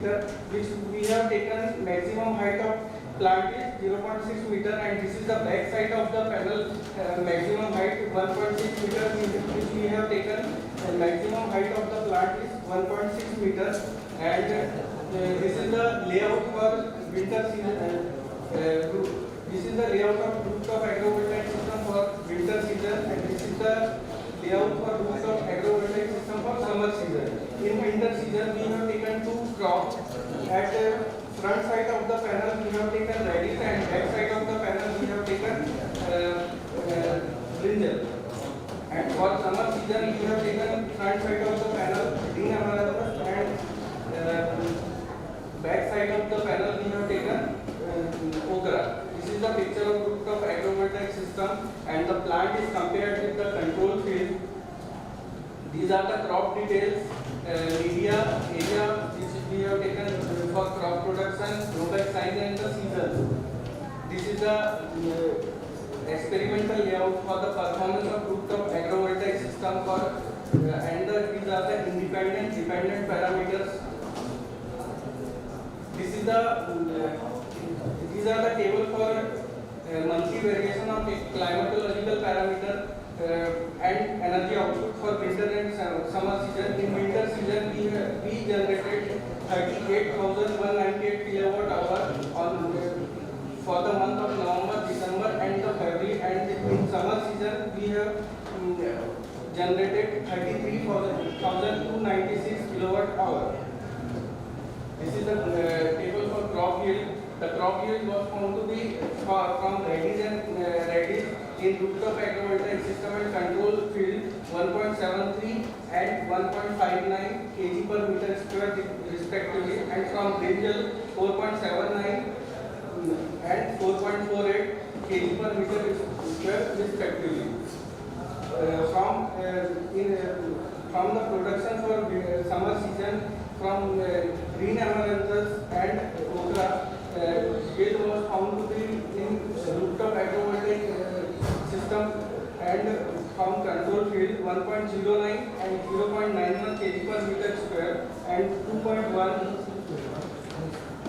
which we have taken maximum height of plant is 0.6 meter, and this is the back side of the panel, maximum height 1.6 meter, which we have taken maximum height of the plant is 1.6 meter, and this is the layout for winter season. This is the layout of rooftop agrivoltaic system for winter season, and this is the layout for rooftop agrivoltaic system for summer season. In winter season, we have taken two crops. At front side of the panel, we have taken radish, and back side of the panel, we have taken brinjal. And for summer season, we have taken front side of the panel green amaranthus, and back side of the panel, we have taken okra. This is the picture of rooftop agrivoltaic system, and the plant is compared with the control field. These are the crop details, media area which we have taken for crop production, drawback size and the season. This is the experimental layout for the performance of rooftop agrivoltaic system for these are the independent dependent parameters. These are the table for monthly variation of climatological parameter and energy output for winter and summer season. In winter season, we generated 38,198 kilowatt hour for the month of November, December, and February. And in summer season, we have generated 33,296 kilowatt hour. This is the table for crop yield. The crop yield was found to be from radish in rooftop agrivoltaic system and control field 1.73 and 1.59 kg per meter square respectively, and from brinjal 4.79 and 4.48 kg per meter square respectively. From the production for summer season, from green amaranthus and okra, yield was found to be in rooftop agrivoltaic system, and from control field 1.09 and 0.91 kg per meter square, and 2.1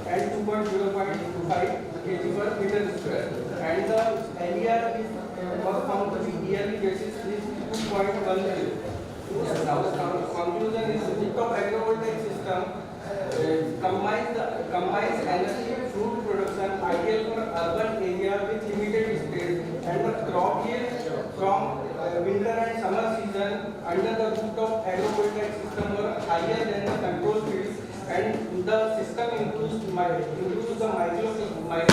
and 2.05 kg per meter square, and the area was found to be yearly basis is 2.10. Now the conclusion is rooftop agrivoltaic system combines energy fruit production ideal for urban area with limited space, and the crop yield from winter and summer season under the rooftop agrivoltaic system were higher than the control field, and the system improves the microclimatic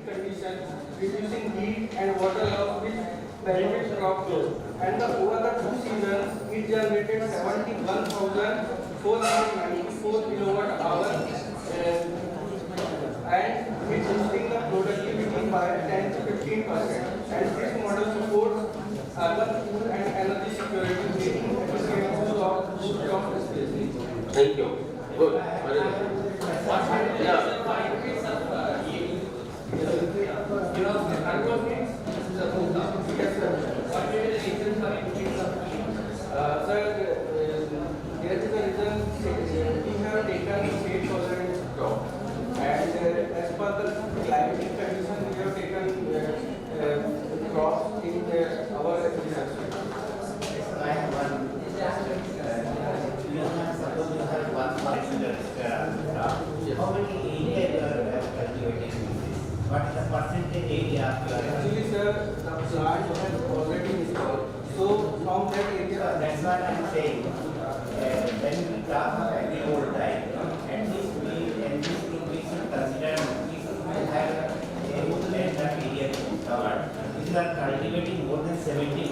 conditions, reducing heat and water loss, which benefits crop growth. And over the two seasons, it generated 71,494 kilowatt hours, and it's boosting the productivity by 10 to 15%. And this model supports urban food and energy security, making efficient use of rooftop space. Thank you. Good. Very good. Yeah. There is a reason we have taken state tolerance crop, and as per the climatic condition, we have taken crops in our research. I have one. Suppose you have 1 square. How many area you are cultivating? What is the percentage area? Actually, sir, the plant has already installed. So from that area, That's what I am saying. When we talk of agrivoltaic, at least we should consider we should have a land of area to be covered. If you are cultivating more than 70% of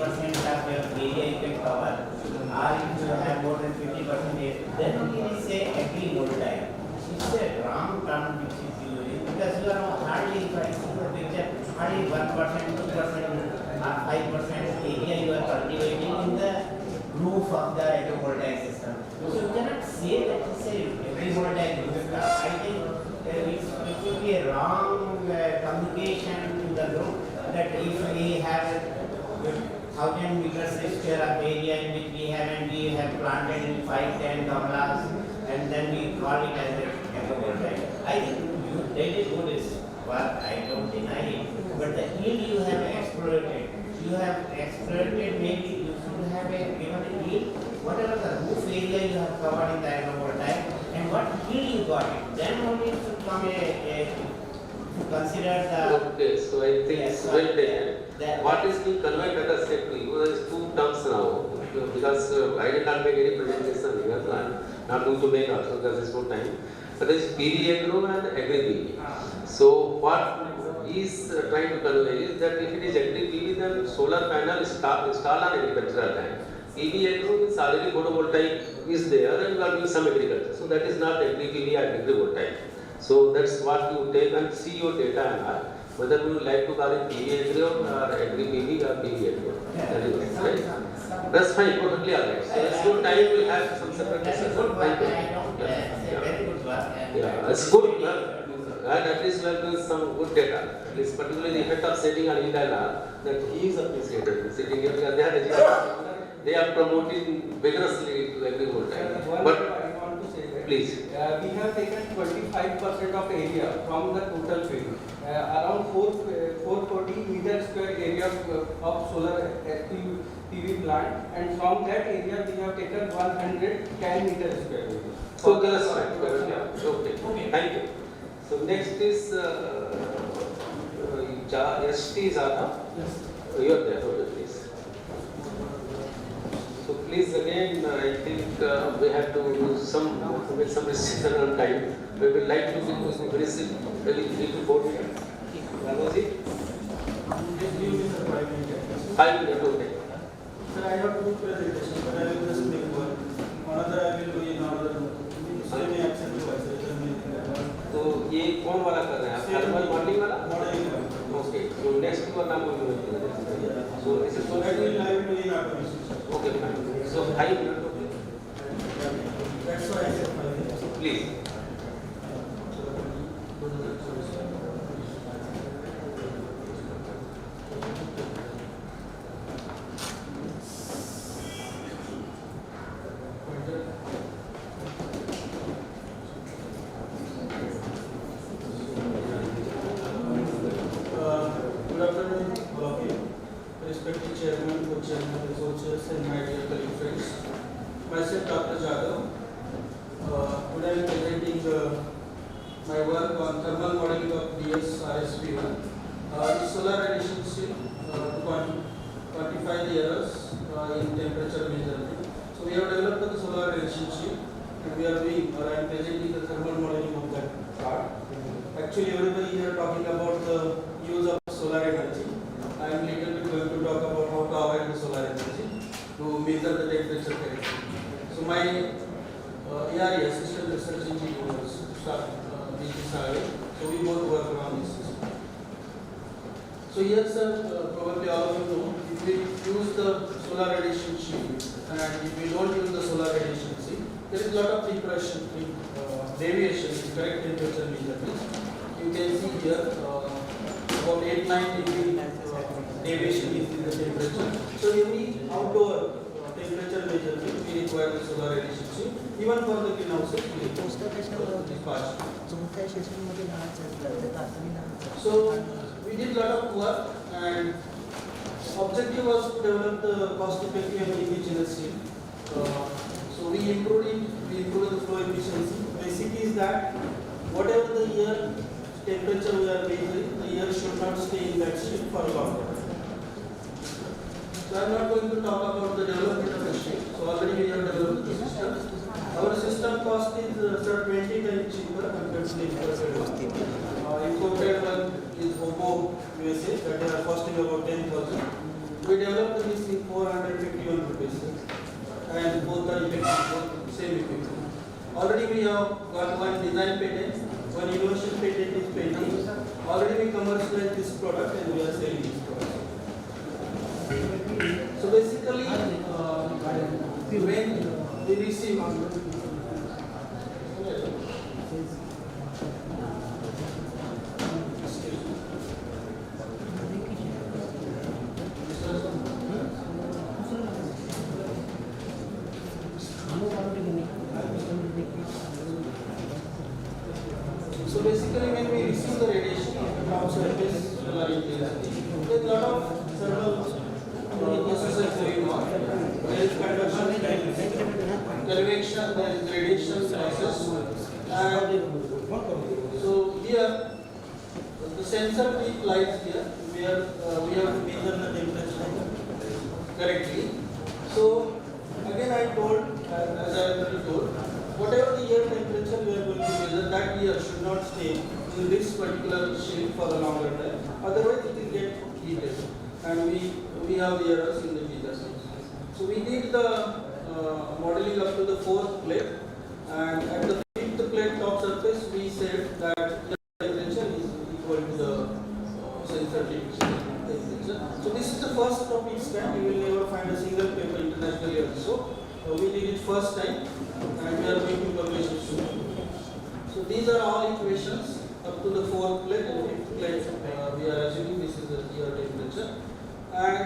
your area you can cover, or if you have more than 50%, then only we say agrivoltaic. It's a wrong term which is used, because you are hardly, if I see the picture, hardly 1%, 2%, or 5% area you are cultivating in the roof of the agrivoltaic system. So you cannot say that it's a agrivoltaic roof. I think it would be a wrong communication to the group that if we have 1,000 meters square of area in which we have planted in 5-10 gamlas, and then we call it as a you have exploited, maybe you should have a given a yield, whatever the roof area you have covered in the agrivoltaic, and what yield you got it. Then only it should come to consider the. Okay, so I think Yes, it's well sir. taken. That- What is being conveyed, let us say to you, there is two terms now, because I did not make any presentation here, so I am not going to make also, because there is no time. But there is PV agro and agri PV. So what he is trying to convey is that if it is agri PV, then solar panel installed on agricultural land. PV agro means already photovoltaic is there and we are doing some agriculture. So that is not agri PV or agrivoltaic. So that's what you take and see your data and all. Whether you would like to call it PV agro or agri PV or PV agro. That is right. That's fine, perfectly all right. So it's good time we will have some separate That's a discussion. good work, Thank you. I don't, say very good work. And Yeah, it's good. And at least we have done some good data. At least particularly the effect of setting on Indala, that he is appreciated. Sitting here because they are promoting vigorously to every whole time. One But I want to say that. please. We have taken 25% of area from the total field. Around 440 meter square area of solar PV plant, and from that area we have taken 110 meter square. So that's fine. Okay. Thank you. So next is ST Zada. Yes. You are there. Okay, please. So please again, I think we have to do with some restriction on time. We would like to visit really 3 to 4 minutes. Ranoji? 5 minutes, okay. Sir, I have two presentations, but I will just make one. Another I will do in another. Same action to myself. तो ये कौन वाला कर रहे हैं आप? Thermal modelling वाला? Modeling. Okay so next one I'm going to do. So this is So going that to will be I will do in automation. okay fine. So 5 minutes, okay. That's why I said 5 minutes. Please. Good afternoon, all of you. Respected chairman, co-chairman, researchers, and my dear colleague friends. Myself, Dr. Jadhav. Today I am presenting my work on thermal modeling of DS-RSP1. The solar radiation shield to quantify the errors in temperature measurement. So we have developed the solar radiation shield, and we are doing, or I am presenting the thermal modeling of that part. Actually, everybody here talking about the use of solar energy. I am little bit going to talk about how to avoid the solar energy to measure the temperature correctly. So my ARE, Assistant Research Engineer, so we both work on this system. So here, sir, probably all of you know, if we use the solar radiation shield and if we don't use the solar radiation shield, there is a lot of depression, deviation in correct temperature measurements. You can see here about 8-9 degree deviation is in the temperature. So every outdoor temperature measurement we require the solar radiation shield. Even for the greenhouses we require. So we did a lot of work, and objective was to develop the cost-effective and indigenous shield. So we improved it, we improved the flow efficiency. Basic is that whatever the year temperature we are measuring, the air should not stay in that shield for longer. So I am not going to talk about the development of the shield. So already we have developed the system. Our system cost is 20 times cheaper compared to the imported one. Imported one is Oppo USA, that is costing about 10,000. We developed this in 451 rupees, and both are effective, same equipment. Already we have got one design patent, one innovation patent is pending. Already we commercialized this product and we are selling this product. So basically, when we receive So basically, when we receive the radiation from surface solar intensity, there is a lot of thermal process is going on. There is conduction, convection, there is radiation process, and so here the sensor tip lies here where we have to measure the temperature correctly. So again I told, as I already told, whatever the air temperature we are going to measure, that air should not stay in this particular shield for a longer time. Otherwise it will get heated and we have the errors in the features. So we did the modeling up to the 4th plate, and at the 5th plate top surface we said that the temperature is equal to the sensor temperature. So this is the first of its kind. You will never find a single paper internationally also. We did it first time and we are going to publish it soon. So these are all equations up to the 4th plate and 5th plate. We are assuming this is the air temperature, and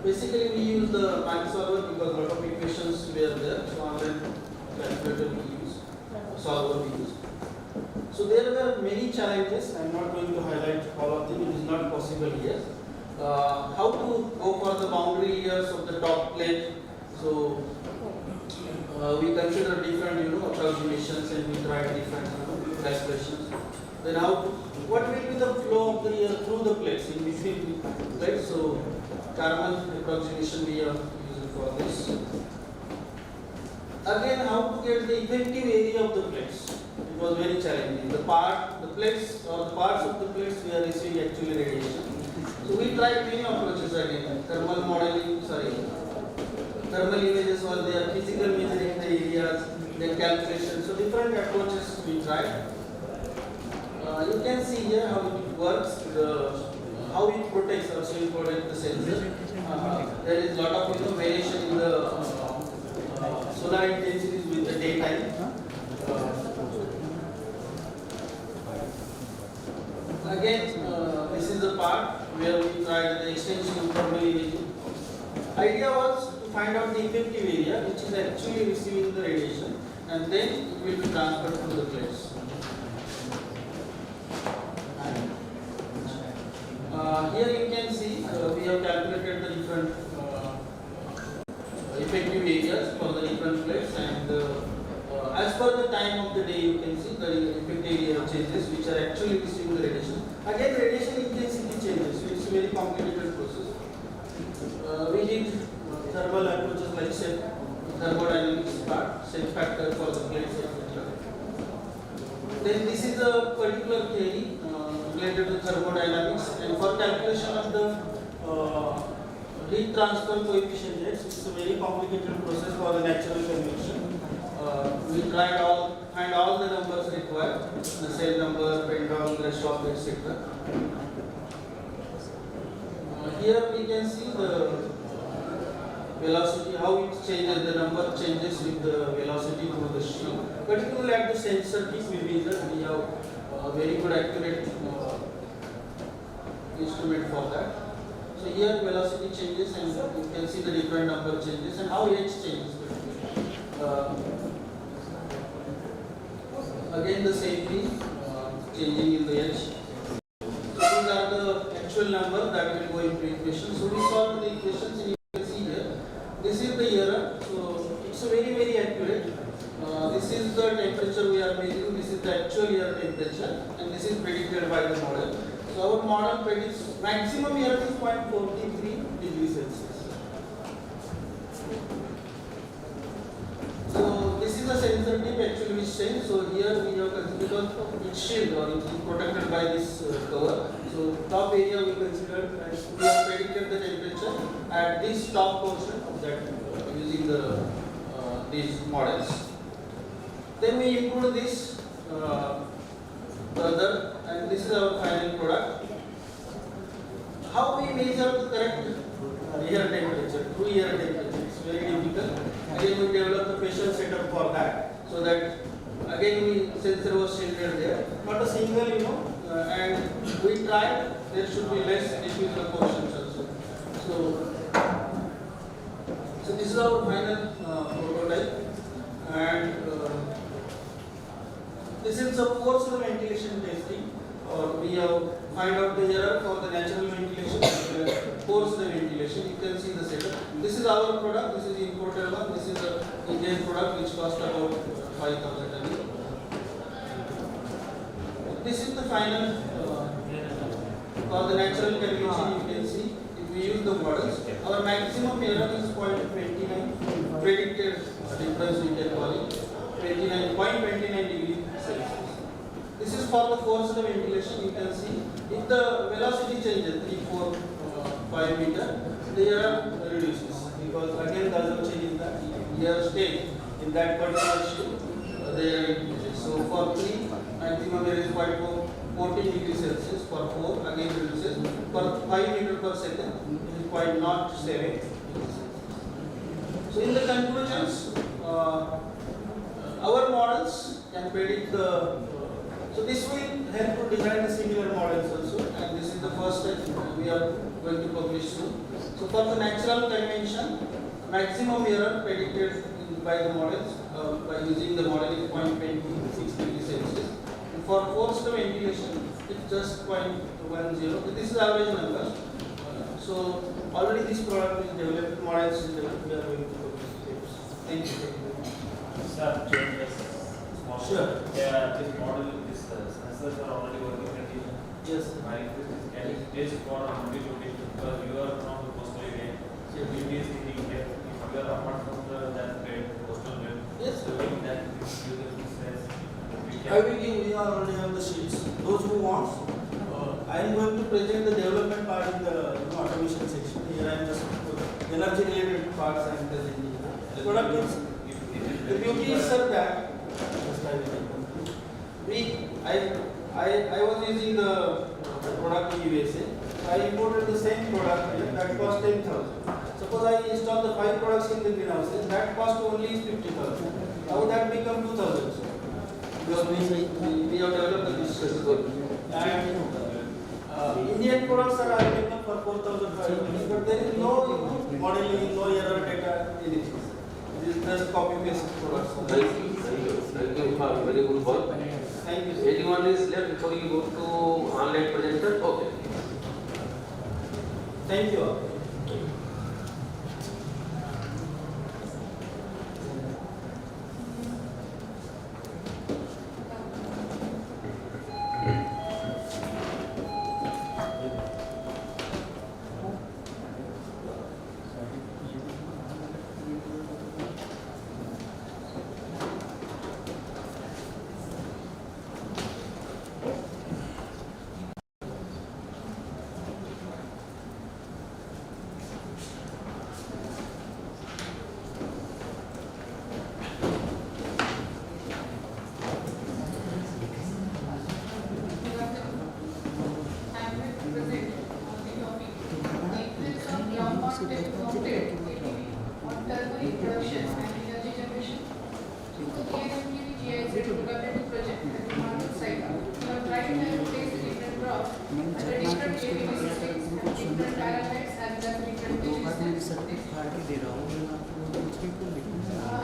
basically we use the math solver because a lot of equations were there. So online calculator we use, solver we use. So there were many challenges. I am not going to highlight all of them. It is not possible here. How to go for the boundary layers of the top plate? So we consider different, approximations, and we try different, calculations. Then what will be the flow of the air through the plates in between plates? So Karman approximation we are using for this. Again, how to get the effective area of the plates? It was very challenging. The plates or the parts of the plates we are receiving actually radiation. So we tried many approaches again. Thermal modeling, thermal images was there, physical measuring the areas, then calculation. So different approaches we tried. You can see here how it works, how it protects, also it protects the sensor. There is a lot of variation in the solar intensities with the daytime. Again, this is the part where we tried the extension of thermal imaging. Idea was to find out the effective area which is actually receiving the radiation, and then it will be transferred to the plates. Here you can see we have calculated the different effective areas for the different plates, and as per the time of the day you can see the effective area changes which are actually receiving the radiation. Again, radiation intensity changes, so it's a very complicated process. We did thermal approaches like thermodynamics part, shape factor for the plates, etc. Then this is a particular theory related to thermodynamics, and for calculation of the heat transfer coefficient, it's a very complicated process for the natural convection. We tried find all the numbers required, the cell number, Penton, Grashof, etc. Here we can see the velocity, how it changes, the number changes with the velocity through the shield. Particularly at the sensor tip we have a very good accurate instrument for that. So here velocity changes, and you can see the different number changes and how H changes. Again the same thing, changing in the H. So these are the actual number that will go into equation. So we solve the equations, and you can see here. This is the error. So it's very, very accurate. This is the temperature we are measuring. This is the actual air temperature, and this is predicted by the model. So our model predicts maximum air is 0.43 degrees Celsius. So this is the sensor tip actually which change. So here we have considered it's shield or it is protected by this cover. So top area we considered as we have predicted the temperature at this top portion of that using the these models. Then we include this further, and this is our final product. How we measure the correct air temperature, true air temperature? It's very difficult. Again, we develop the special setup for that, so that again sensor was shielded there, not a single, and we tried there should be less diffuser portions also. So this is our final prototype, and this is the forced ventilation testing. we have find out the error for the natural ventilation as well as forced ventilation. You can see the setup. This is our product. This is imported one. This is a Indian product which cost about 5,000 only. This is the final for the natural convection. You can see if we use the models, our maximum error is 0.29 predicted difference we can call it 0.29 degree Celsius. This is for the forced ventilation. You can see if the velocity changes 3, 4, 5 meter, the error reduces because again there is a change in the air state in that particular ship. The error increases. So for 3, maximum error is 14 degrees Celsius. For 4, again reduces. For 5 meter per second, it is 0.07. So in the conclusions, our models can predict the. So this will help to design the similar models also, and this is the first step we are going to publish soon. So for the natural convention, maximum error predicted by the models by using the model is 0.26 degrees Celsius. And for forced ventilation, it's just 0.10. This is average number. So already this product is developed, models is developed. We are going to publish it. Thank you. Sir, small. Sure. Yeah, this model, this sensors are already working at the. Yes. My request is can you test for multi-location because you are from the coastal area. So you is thinking that if you are apart from that belt, coastal belt. Yes. So in that you can stress. I will give, we are already on the sheets. Those who want, I am going to present the development part in the automation section. Here I am just energy related parts I am presenting. The product is, the beauty is sir that I was using the product in USA. I imported the same product here that cost 10,000. Suppose I install the 5 products in the greenhouses, that cost only is 50,000. Now that become 2,000. Because we have developed the business. And Indian products are available for 4,500, but there is no modeling, no error data, anything. This is just copy paste products. Thank you for very good work. Thank you. Anyone is left before you go to online presenter? Okay. Thank you all.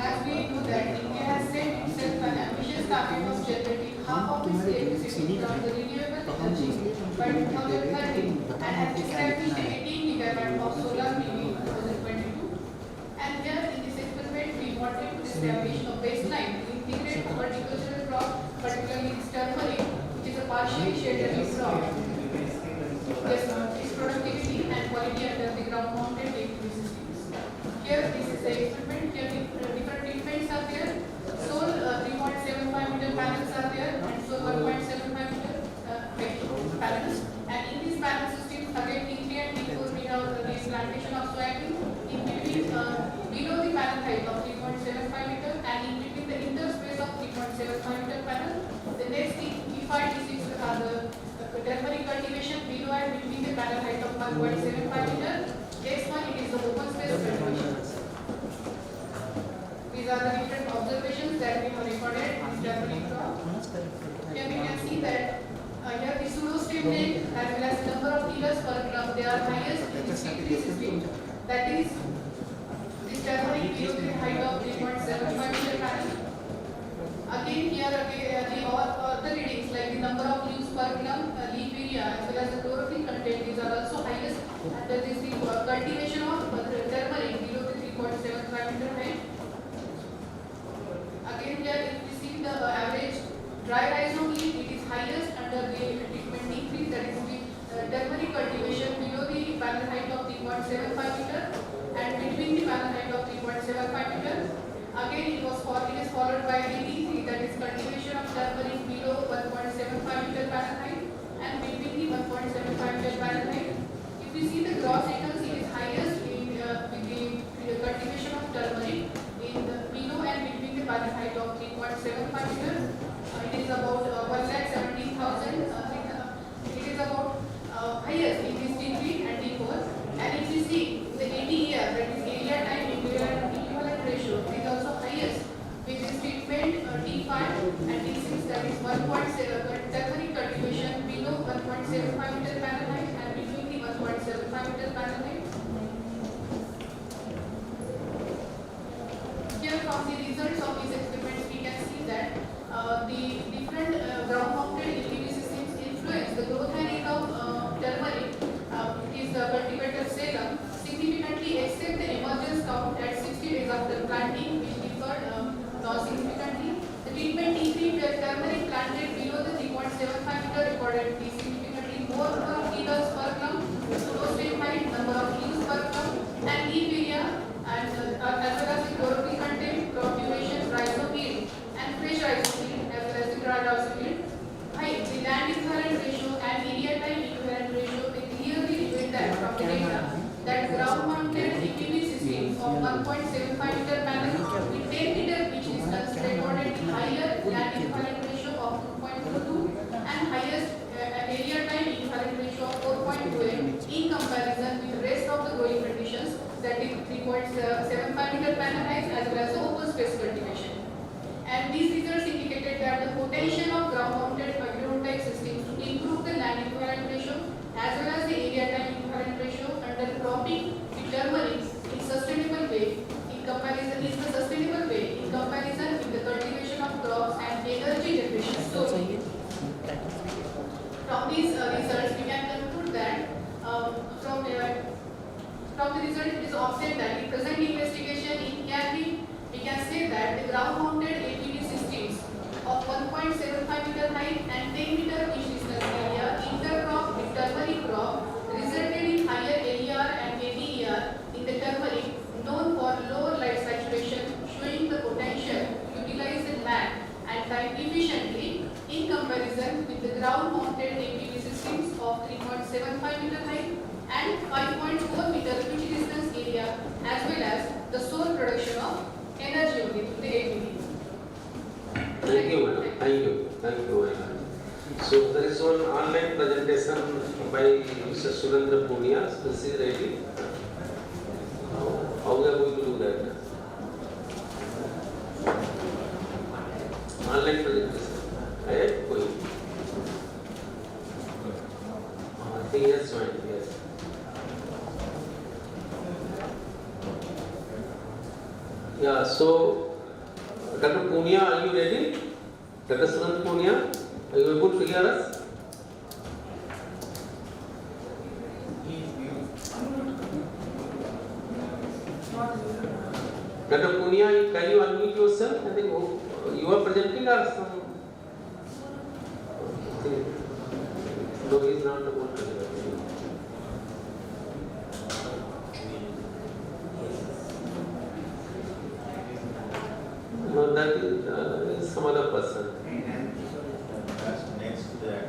As we know that India has set itself an ambitious target of generating half of its electricity from the renewable energy by 2030 and has established 18 gigawatt of solar PV in 2022. And here in this experiment we wanted to establish a baseline to integrate horticultural crop, particularly this turmeric, which is a partially shaded crop. Yes, its productivity and quality under the ground mounted electricity systems. Here this is the experiment. Here different treatments are there. Solar 3.75 meter panels are there and solar 1.75 meter panels. And in these panel systems, again T3 and T4 we have the plantation of soybean in between below the panel height of 3.75 meter and in between the interspace of 3.75 meter panel. The next T5, T6 are the turmeric cultivation below and between the panel height of 1.75 meter. Next one, it is the open space cultivation. These are the different observations that we have recorded in this turmeric crop. Here we can see that here the pseudo-stem length as well as the number of tillers per crop, they are highest in this T3 system. That is, this turmeric below the height of 3.75 meter panel. Again, here the other readings like the number of leaves per per gram leaf area as well as the chlorophyll content, these are also highest, and that is the cultivation of turmeric below the 3.75 meter height. Again here if we see the average dry rhizome leaf, it is highest under the treatment D3, that is the turmeric cultivation below the panel height of 3.75 meter and between the panel height of 3.75 meter. Again it is followed by the D3, that is cultivation of turmeric below 1.75 meter panel height and between the 1.75 meter panel height. If we see the gross acres, it is highest in with the cultivation of turmeric in the below and between the panel height of 3.75 meter. It is about 1,17,000. It is about highest in this D3 and D4. And if you see the ATER, that is area time equivalent ratio, it is also highest with this treatment D5 and D6, that is 1.7 turmeric cultivation below 1.75 meter panel height and between the 1.75 meter panel height. Here from the results of these experiments, we can see that the different ground-mounted APV systems influence the growth and rate of turmeric, is the cultivator Salem, significantly except the emergence count at 60 days after planting, which differed significantly. The treatment T3 where turmeric planted below the 3.75 meter recorded the significantly more kilos per gram, flow state height, number of leaves per gram, and leaf area, and as well as the chlorophyll content, crop duration, rhizome yield, and fresh rhizome yield, as well as the dry rhizome yield. Height, the land equivalent ratio and area time equivalent ratio, they clearly reveal that from the data that ground mounted APV systems of 1.75 meter panel with 10 meter pitch distance recorded the higher land equivalent ratio of 2.22 and highest area time equivalent ratio of 4.28 in comparison with the rest of the growing conditions, that is 3.75 meter panel heights as well as the open space cultivation. And these results indicated that the potential of ground-mounted agrivoltaic systems to improve the land equivalent ratio as well as the area time equivalent ratio under cropping the turmeric in sustainable way in comparison with the cultivation of crops and energy generation. So, from these results, we can conclude that from the result, it is observed that in present investigation we can say that the ground-mounted APV systems of 1.75 meter height and 10 meter pitch distance area intercrop with turmeric crop resulted in higher AER and ADER in the turmeric, known for lower light saturation, showing the potential to utilize the land and time efficiently in comparison with the ground-mounted APV systems of 3.75 meter height and 5.4 meter pitch distance area, as well as the sole production of energy only through the APV. Thank you, madam. Thank you very much. So there is one online presentation by Mr. Surendra Punia. This is ready. How we are going to do that? Online presentation. Right? Going. I think yes, fine. Yes. Yeah. So, Dr. Punia, are you ready? Dr. Surendra Punia, are you able to hear us? Dr. Punia, can you unmute yourself? I think you are presenting or some. No, he is not able to hear. No, that is some other person. Next to that.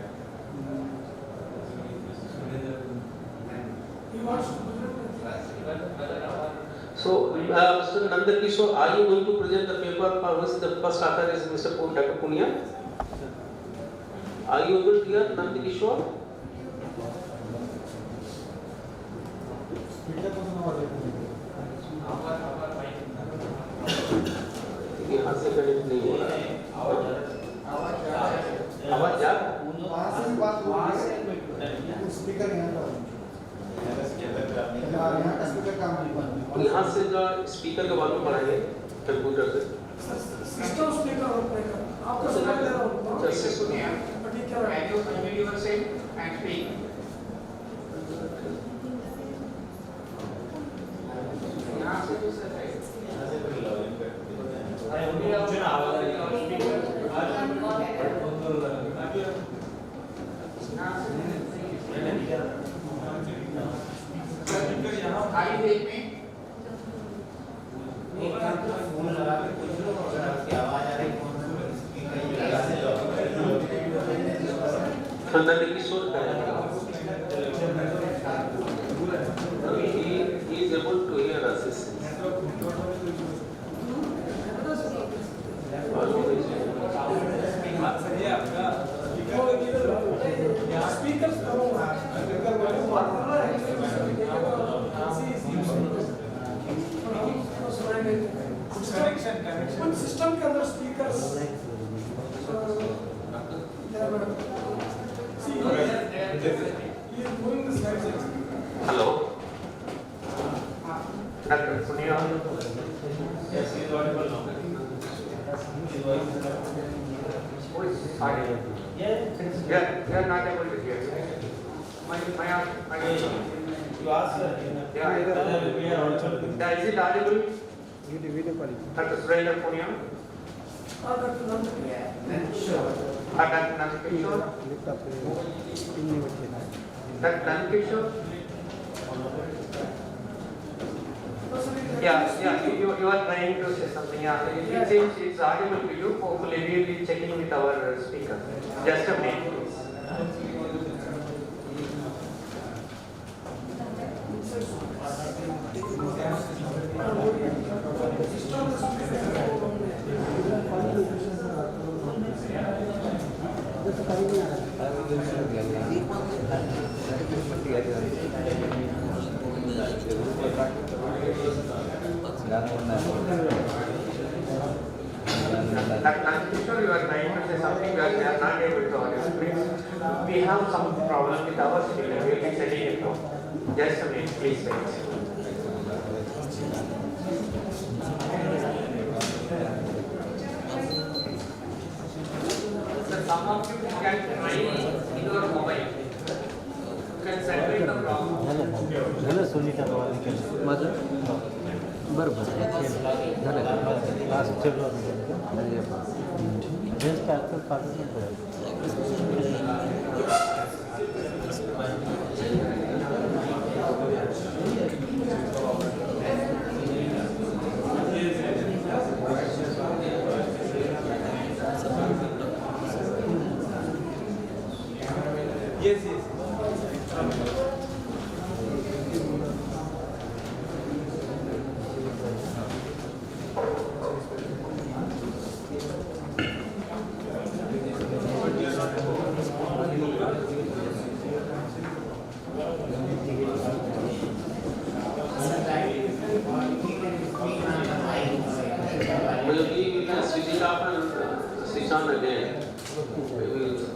So, Mr. Nandakishore, are you going to present the paper for which the first author is Mr. Dr. Punia? Are you able to hear Nandakishore? यहाँ से connect नहीं हो रहा है। आवाज जा रहा है? वहाँ से बात हो रही है, स्पीकर यहाँ का यहाँ का स्पीकर काम नहीं बन रहा। यहाँ से जो स्पीकर के मालूम पड़ेंगे कंप्यूटर से। सिस्टम स्पीकर होता है आपका सुनाई दे रहा होगा जैसे सुनिए। ठीक है speak. यहाँ से भी सर है खाली देख में एक बार तो फोन लगा के पूछ लो अगर आपकी आवाज आ रही फोन में स्पीकर लगा से लो अंदर की शोर करेगा he is able to hear us. System के अंदर speaker Hello. Dr. Punia. Yes, he is audible now. We are not able to hear. You ask, sir. Yeah, We are audible. is it audible? Dr. Surendra Punia? Sure. Dr. Nankishore? Dr. Nankishore? Yeah, you are trying to say something. Yeah, it seems it's audible to you. Hopefully we will be checking with our speaker. Just a minute, please. Sure, you are trying to say something that we are not able to audio. We have some problem with our speaker. We will be setting it now. Just a minute, please wait. So some of you can try in your mobile. You can separate the problem. झालं सोनीचा माझं बरं बरं झालं का last best actor पाठवून Yes. We will switch it off and switch on again. We will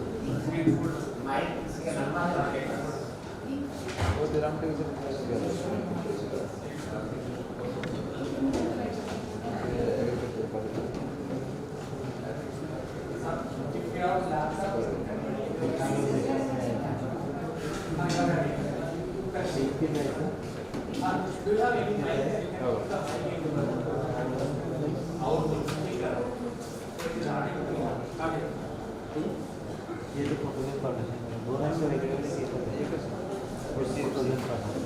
ये तो photograph पाठवलं दोघांचं वेगवेगळे एकच फोटोग्राफ पाठवलं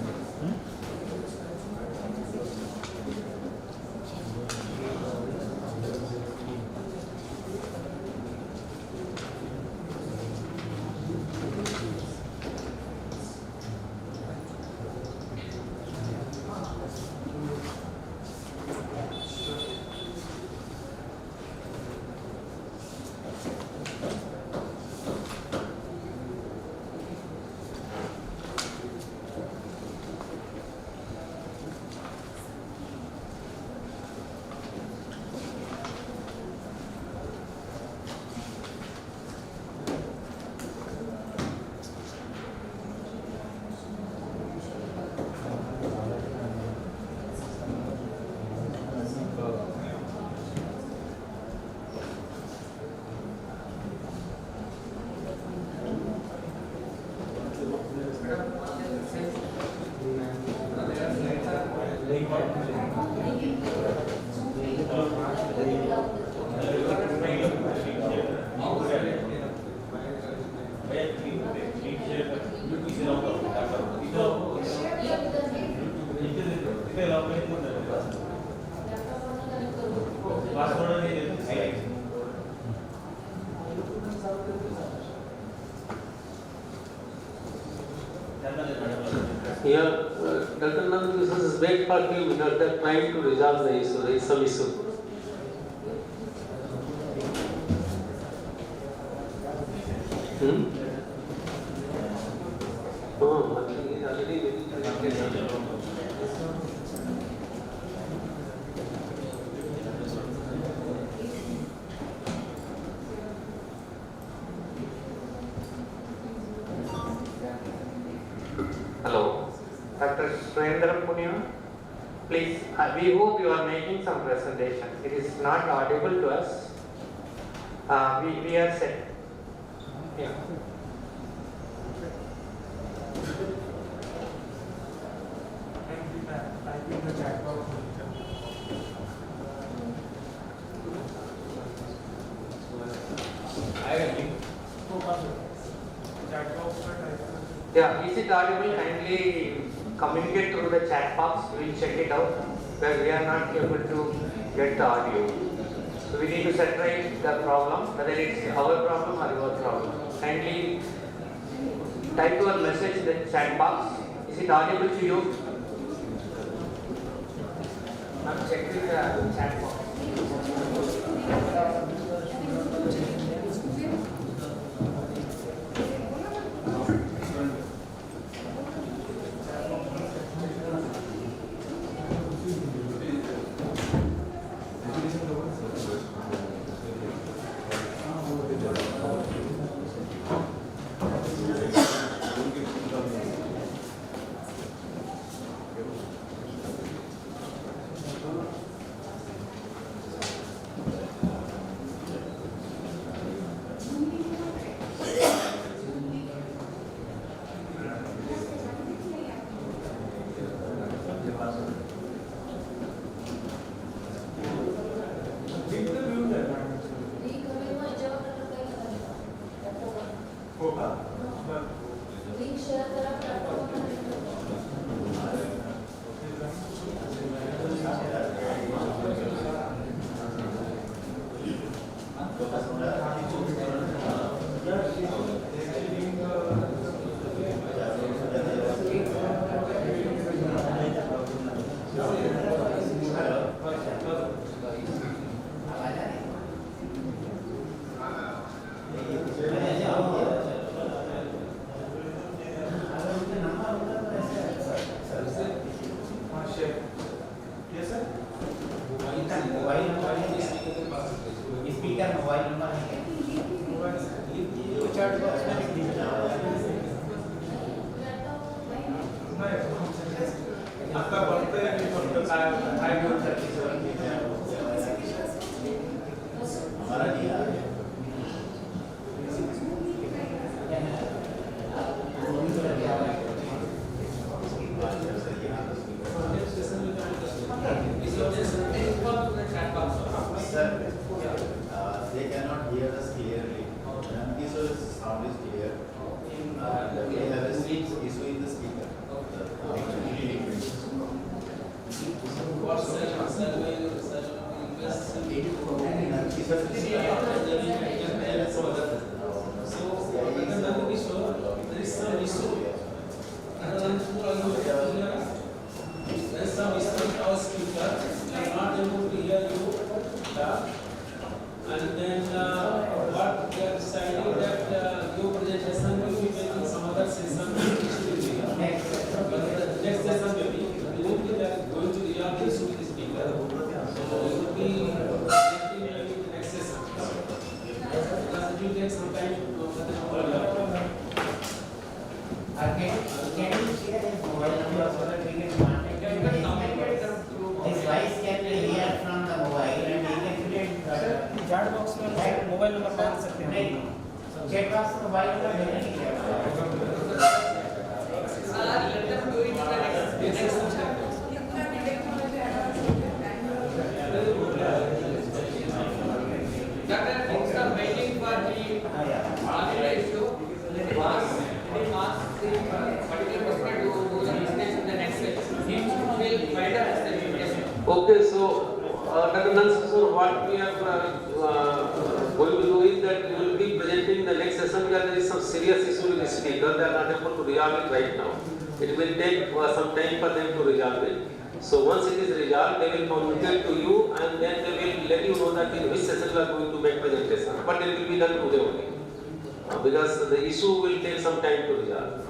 Here, Dr. Nand, this is wait for few minutes. They're trying to resolve the issue. There is some issue. Oh, I think it's already very Hello, Dr. Surendra Punia. Please, we hope you are making some presentation. It is not audible to us. We are set. Yeah. Yeah, is it audible? Kindly communicate through the chat box. We'll check it out. Where we are not able to get the audio. So we need to set right the problem, whether it's our problem or your problem. Kindly type your message in the chat box. Is it audible to you? Now check with the chat box. They cannot hear us clearly. Nandi's sound is clear. And we have a issue in the speaker. And then what they are deciding that your presentation will be making some other session which will be next session will be they are going to resolve the issue with the speaker. So it will be maybe the next session. Because it will take some time to go for the Can you share his mobile number so that we can contact him? His voice can be heard from the mobile and he can create chat box में mobile number डाल सकते हैं नहीं chat box में mobile number देना नहीं Instead of waiting for the particular issue, once particular person to do the business in the next session, he will find a session. Okay, so Dr. Nansasur, what we are going to do is that we will be presenting the next session because there is some serious issue with the speaker. They are not able to resolve it right now. it will take some time for them to resolve it. So once it is resolved, they will communicate to you and then they will let you know that in which session you are going to make presentation. But it will be done today only. Because the issue will take some time to resolve.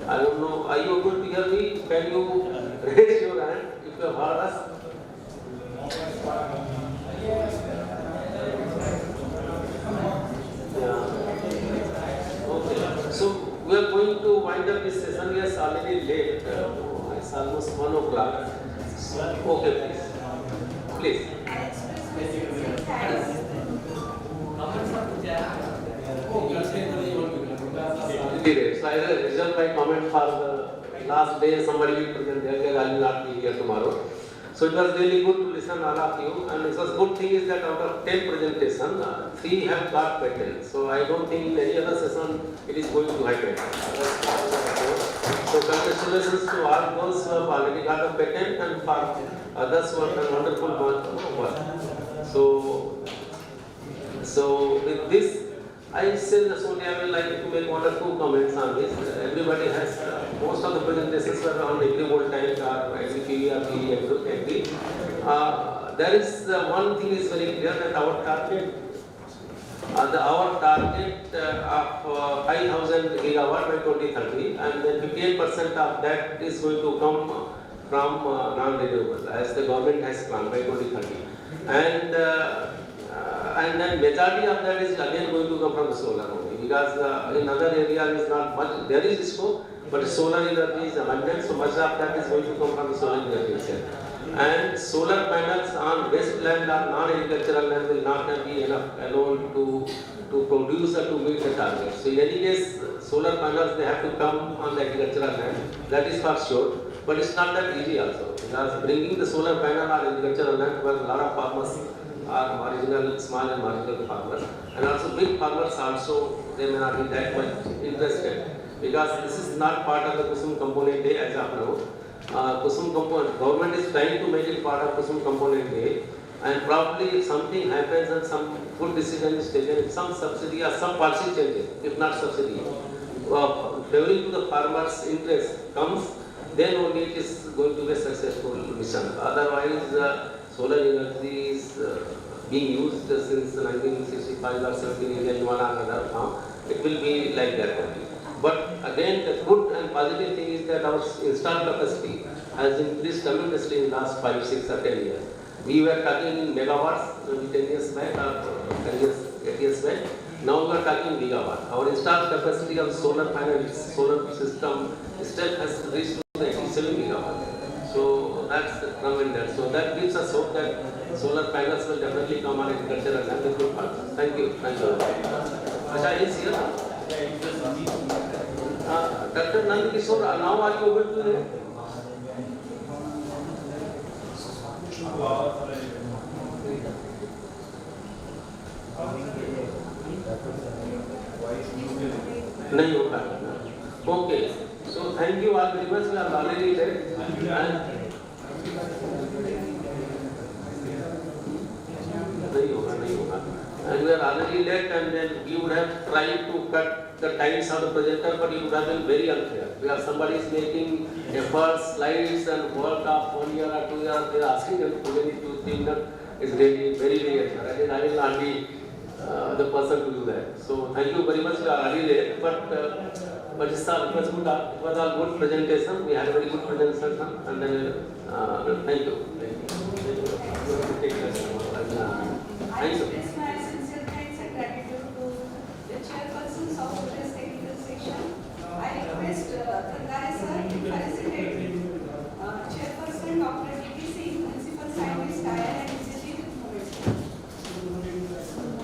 I don't know, are you able to hear me? Can you raise your hand if you have heard us? Yeah. Okay. So we are going to wind up this session. We are already late. It's almost 1 o'clock. Okay, please. Please. So I will reserve my comment for the last day. Somebody will present there. I will not be here tomorrow. So it was really good to listen all of you. And it was good thing is that out of 10 presentations, 3 have got patent. So I don't think in any other session it is going to happen. So congratulations to all those who have already got a patent and for others who have done wonderful work. So with this, I said only I will like to make 1 or 2 comments on this. Everybody has, most of the presentations were on agrivoltaic or agri-PV or PV agri. There is one thing is very clear that our target of 5,000 gigawatt by 2030 and then 58% of that is going to come from non-renewable as the government has planned by 2030. And then majority of that is again going to come from the solar only because in other areas is not much, there is scope, but solar energy is abundant, so much of that is going to come from the solar energy itself. And solar panels on wasteland or non-agricultural land will not be enough alone to produce or to meet the target. So in any case, solar panels they have to come on the agricultural land, that is for sure, but it's not that easy also because bringing the solar panel on agricultural land because a lot of farmers are marginal, small and marginal farmers, and also big farmers also, they may not be that much interested because this is not part of the Kusum component day as of now. Kusum component, government is trying to make it part of Kusum component day, and probably if something happens and some good decision is taken, some subsidy or some policy changes, if not subsidy, favoring to the farmers' interest comes, then only it is going to be a successful mission. Otherwise, solar energy is being used since 1965 or 17 in one or another form. It will be like that only. But again, the good and positive thing is that our installed capacity has increased tremendously in the last 5, 6 or 10 years. We were talking in megawatts maybe 10 years back or 8 years back. Now we are talking gigawatt. Our installed capacity of solar panels, solar system still has reached to 87 gigawatt. So that's tremendous. So that gives us hope that solar panels will definitely come on agriculture and the good partners. Thank you. Thank you. Acha is here. Dr. Nand Kishore, now are you able to hear? नहीं होगा. Okay. So thank you all very much. We are already late. And we are already late, and then we would have tried to cut the times of the presenter, but it would have been very unfair. Because somebody is making efforts, slides, and work of 1 year or 2 years, they are asking them to do 2, 3 minutes. It's really very, very unfair. I mean, I will not be the person to do that. So thank you very much. We are already late, but it was good. It was a good presentation. We had a very good presentation, and then thank you. I express my sincere thanks and gratitude to the chairpersons of this technical section. I request Kangai sir to felicitate chairperson Dr. D.P. Singh, principal scientist, IIM and Institute of Innovation.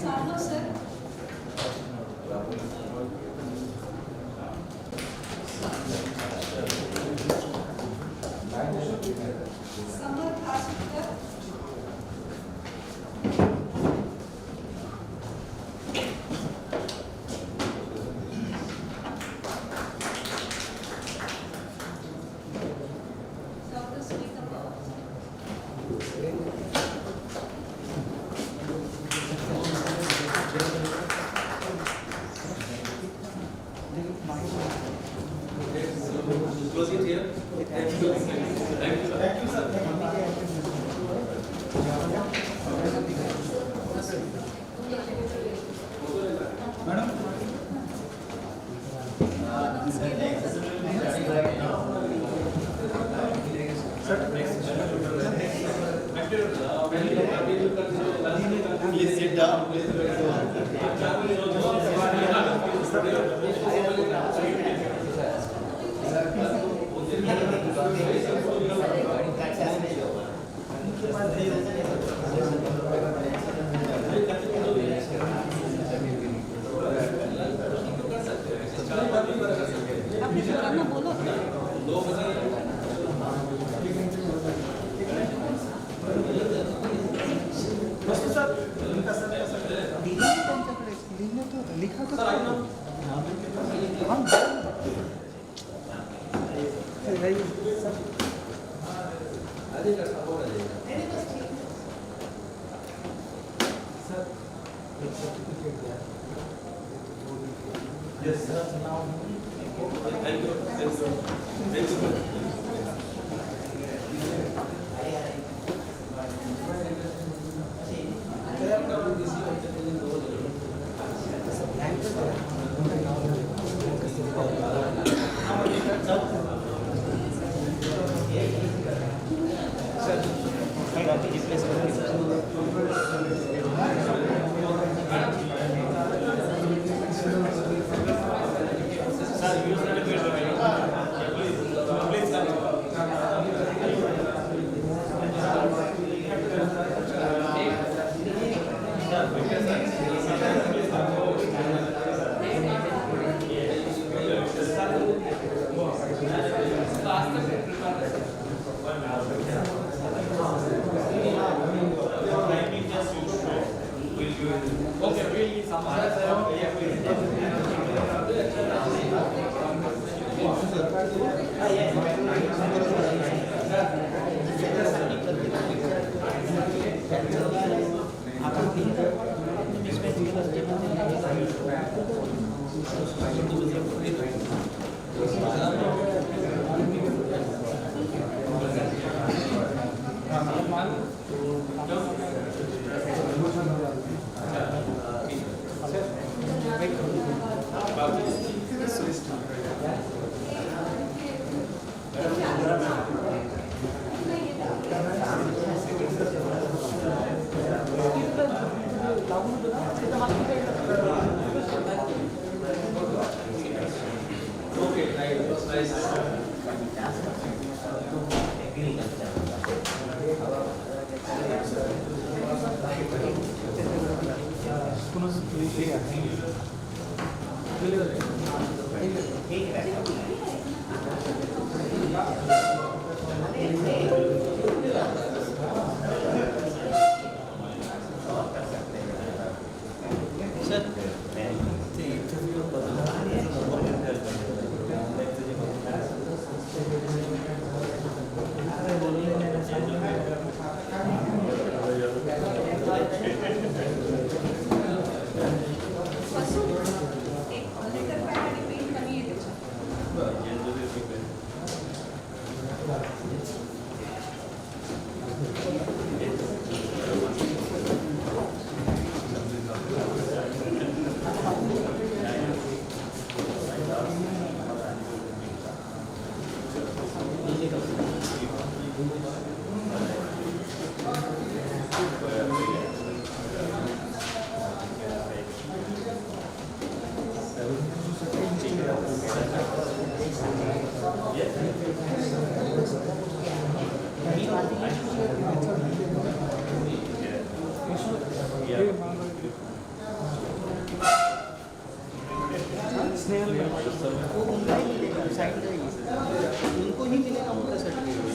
Sarno sir. Samarth Asukar. Dr. Sunita Pawar. Close it here. Thank you. Thank you, sir. Thank you, sir. Madam? Please sit down. लिखा तो Yes, sir. Thank you. Thank you. Thank you. वो उनका ही मिलेगा, side का ही उनको ही मिलेगा उनका certificate.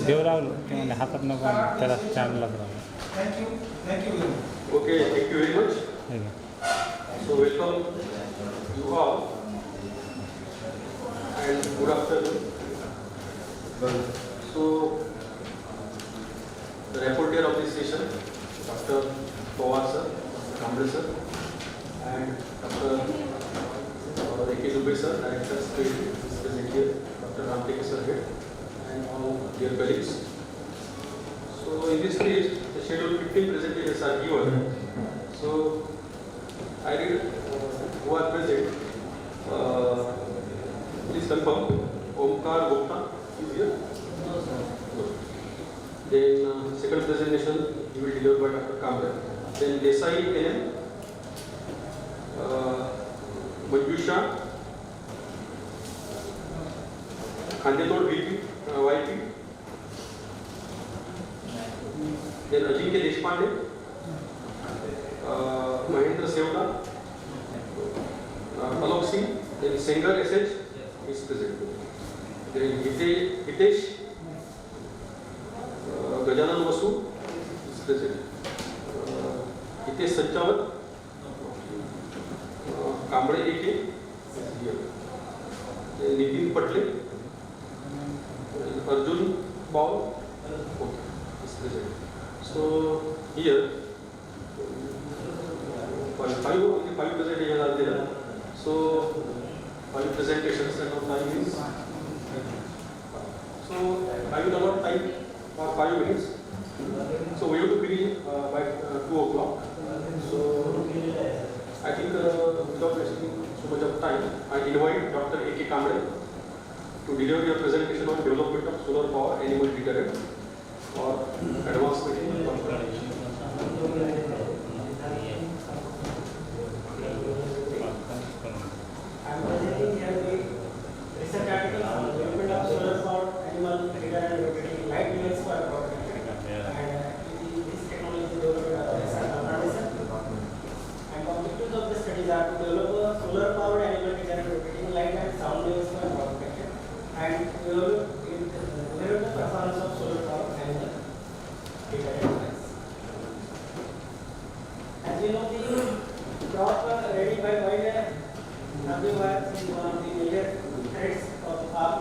Devrao हातात नको त्याला स्टँडला Okay, thank you very much. So welcome you all and good afternoon. So the rapporteur of this session, Dr. Pawar sir, Dr. Kamble sir, and Dr. A.K. Dubey sir, Director State, is present here, Dr. Ramteke sir here, and all dear colleagues. So in this case, the schedule 15 presentations are given. So I read who are present. Please confirm. Omkar Gupta is here. Then second presentation you will deliver by Dr. Kamble. Then Desai NM. Manjusha Khandetod VP YP, then Ajinkya Deshpande, Mahendra Sevla, Alok Singh, then Sengar SH is present, then Hitesh, Gajanan Vasu is present, Hitesh Sanchawat, Kamble AK is here, then Nitin Patle, Arjun Paul, okay, is present. So here five presentations are there. So 5 presentations and time is. So I will allot time for 5 minutes. So we have to finish by 2 o'clock. So I think without wasting so much of time, I invite Dr. A.K. Kamble to deliver your presentation on development of solar power animal deterrent or advancement in conservation. I am presenting here the research article on the development of solar powered animal deterrent and rotating light units for agriculture. And this technology is developed by the foundation. And objectives of the studies are to develop a solar powered animal deterrent rotating light and sound waves for agriculture, and develop the performance of solar powered animal deterrent device. As you know, the crop ready by wildlife herbivores is one of the major threats of farm.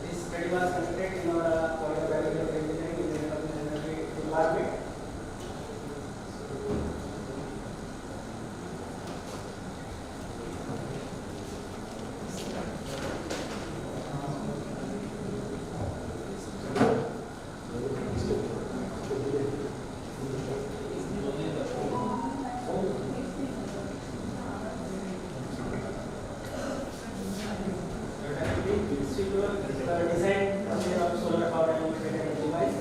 This study was conducted in our College of Agricultural Engineering in the Energy Department. Design of solar power animal deterrent device.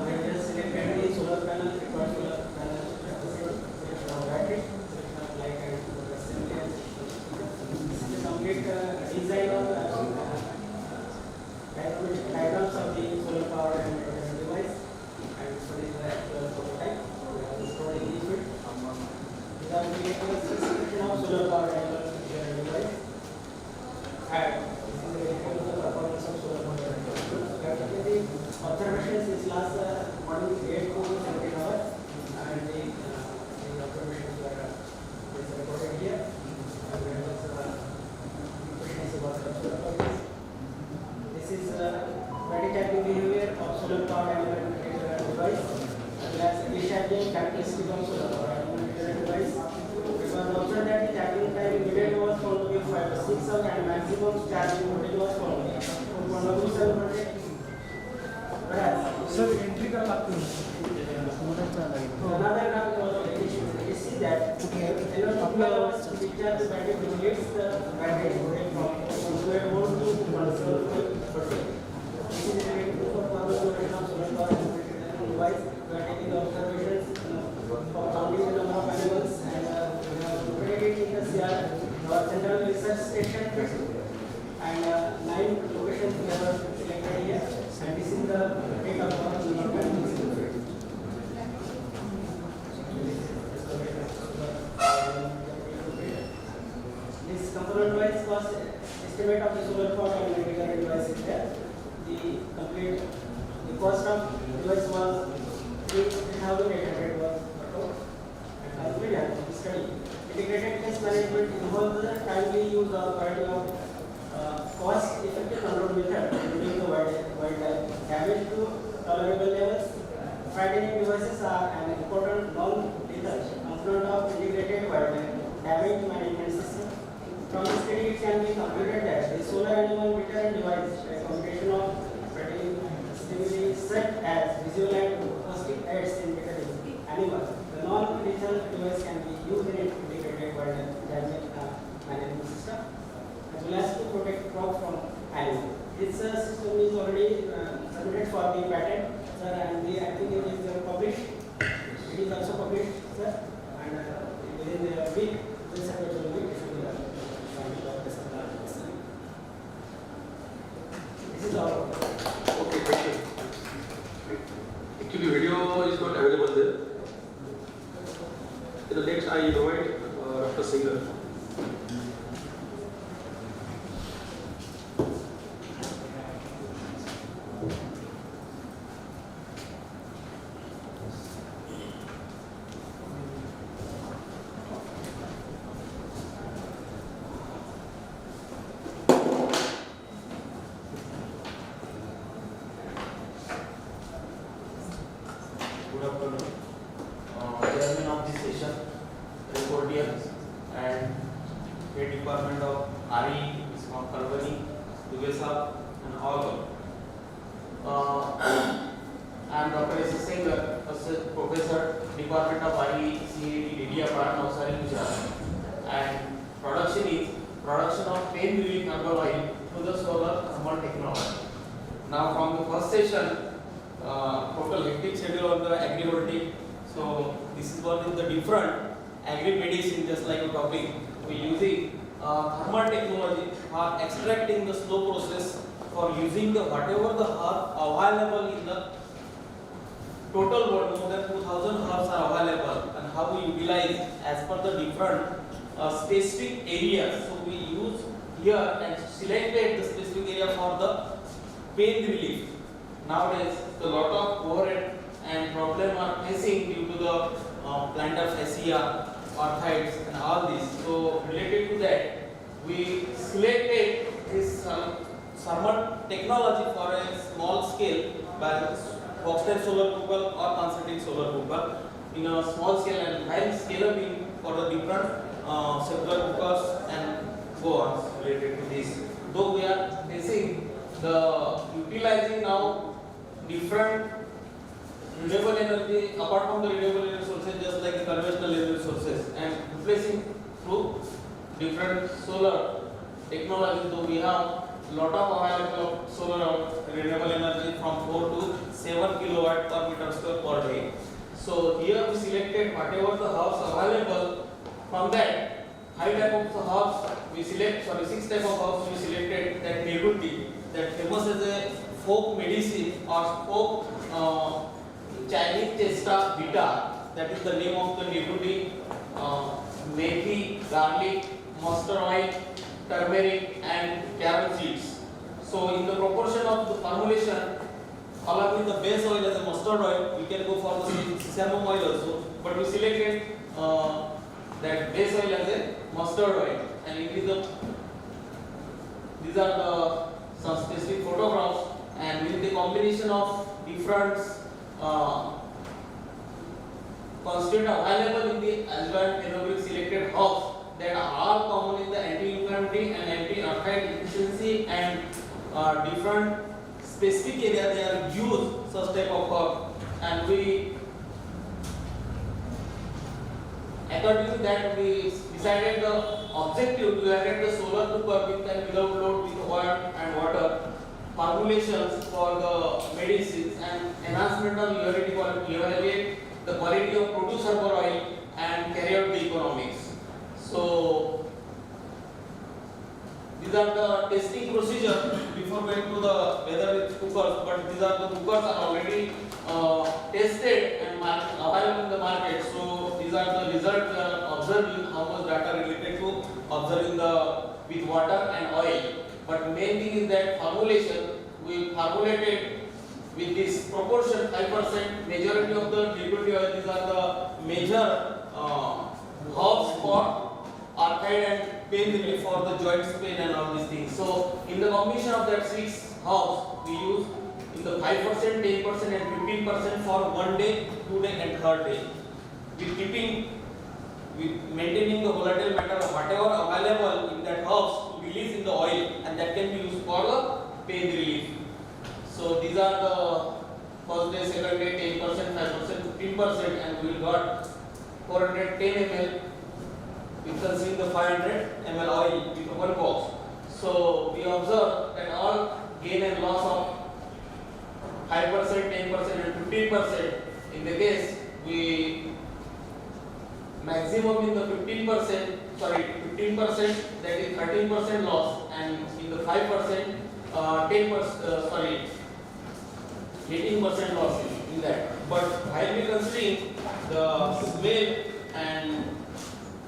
We just selected the solar panel, required solar panel, selection of battery, selection of light and assembly. This is the complete design of diagrams of the solar power animal deterrent device, and so this is the actual prototype. We have installed in the field. We have created a description of solar power animal deterrent device. And observations is last morning 8 to 17 hours, and the observations were recorded here. And there was questions about solar power. This is body tapping behavior of solar power animal deterrent device, as well as discharging characteristic of solar power animal deterrent device. It was observed that the tapping time immediate was found to be 5 to 6 hours, and maximum charging voltage was found to be 10700. Sir entry का बात करूँ another you see that recharge battery regulates the battery voltage from 12 volt to 107%. This is related to performance of solar power device. We are taking the observations for counting the number of animals, and we have located it in the CR, our central research station, and 9 locations we have selected here. And this is the data for this component wise cost estimate of the solar power animal deterrent device is there. The cost of device was 3,800 was and we have study. Integrated test management involves the timely use of variety of cost-effective control method to reduce the wildlife damage to tolerable levels. Frightening devices are an important non-lethal component of integrated wildlife damage management system. From the study, it can be concluded that the solar animal deterrent device, a combination of frightening stimuli such as visual and acoustic aids in deterring animals. The non-lethal device can be used in integrated wildlife damage management system, as well as to protect crops from animals. This system is already submitted for the patent, sir, and I think it is published it is also published, sir, and within the week, this will be issued the This is all. Okay, thank you. Actually, video is not available there. In the next, I invite Dr. Singer. Good afternoon. Chairman of this session, Recordians and Head Department of RE, Mr. Kalvani, Dubesa, and all. I am Dr. S. Singer, Professor, Department of RE, CAT, Dediyapara, Navsari, Gujarat. And production is production of pain relief herbal oil through the solar thermal technology. Now, from the first session, total hectic schedule on the agrivoltaic. So this is one of the different agri-medicine, just like a topic. We using thermal technology for extracting the slow process for using the whatever the herb available in the total world. More than 2000 herbs are available, and how we utilize as per the different specific areas. So we use here and selected the specific area for the pain relief. Nowadays, a lot of overhead and problem are facing due to the plantar fascia, arthritis, and all this. So related to that, we selected this thermal technology for a small scale by Foxtel solar cooker or concentric solar cooker in a small scale, and while scaling for the different circular cookers and so on related to this. Though we are facing the utilizing now different renewable energy apart from the renewable energy sources, just like the conventional energy sources, and replacing through different solar technologies. Though we have lot of available solar renewable energy from 4 to 7 kilowatt per meter square per day. So here we selected whatever the herbs available. From that 5 type of herbs we select, 6 type of herbs we selected. That Nirguti, that famous as a folk medicine or folk Chinese Chesta Vita, that is the name of the Nirguti, methi, garlic, mustard oil, turmeric, and carrot seeds. So in the proportion of the formulation, along with the base oil as a mustard oil, we can go for the sesame oil also, but we selected that base oil as a mustard oil, and it is the these are the some specific photographs, and with the combination of different constituent available in the adjuvant phenolic selected herbs that are all common in the anti-inflammatory and anti-arthritic efficiency, and different specific area they are used such type of herb, and we according to that we decided the objective to evaluate the solar cooker with and without load with oil and water formulations for the medicines, and enhancement of utility quality, evaluate the quality of produce herbal oil and carry out the economics. So these are the testing procedure before going to the whether it's cookers, but these are the cookers are already tested and available in the market. So these are the results we are observing, how much data related to observing the with water and oil. But main thing is that formulation, we formulated with this proportion 5%, majority of the liquid oil. These are the major herbs for arthritis and pain relief for the joints pain and all these things. So in the combination of that 6 herbs, we use in the 5%, 10% and 15% for 1 day, 2 day and 3rd day. With maintaining the volatile matter of whatever available in that herbs to release in the oil, and that can be used for the pain relief. So these are the first day, second day, 10%, 5%, 15%, and we got 410 ml with consuming the 500 ml oil with one box. So we observe that all gain and loss of 5%, 10% and 15%. In the case we maximum in the 15%, that is 13% loss, and in the 5%, 18% loss in that. But while we considering the smell and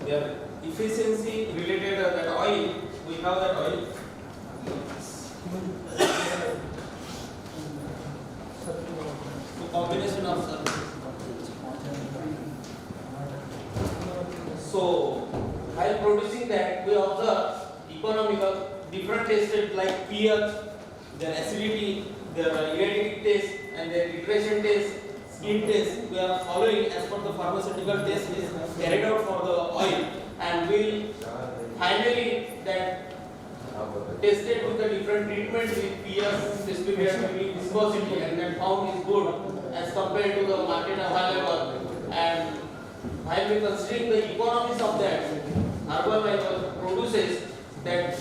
their efficiency related to that oil, we have that oil. So combination of services. So while producing that, we observe economical different tests like pH, their acidity, their electric test, and their iteration test, skin test. We are following as per the pharmaceutical test is carried out for the oil, and we finally that tested with the different treatments with pH, specificity, viscosity, and then found is good as compared to the market available. And while we considering the economies of that, herbal oil produces that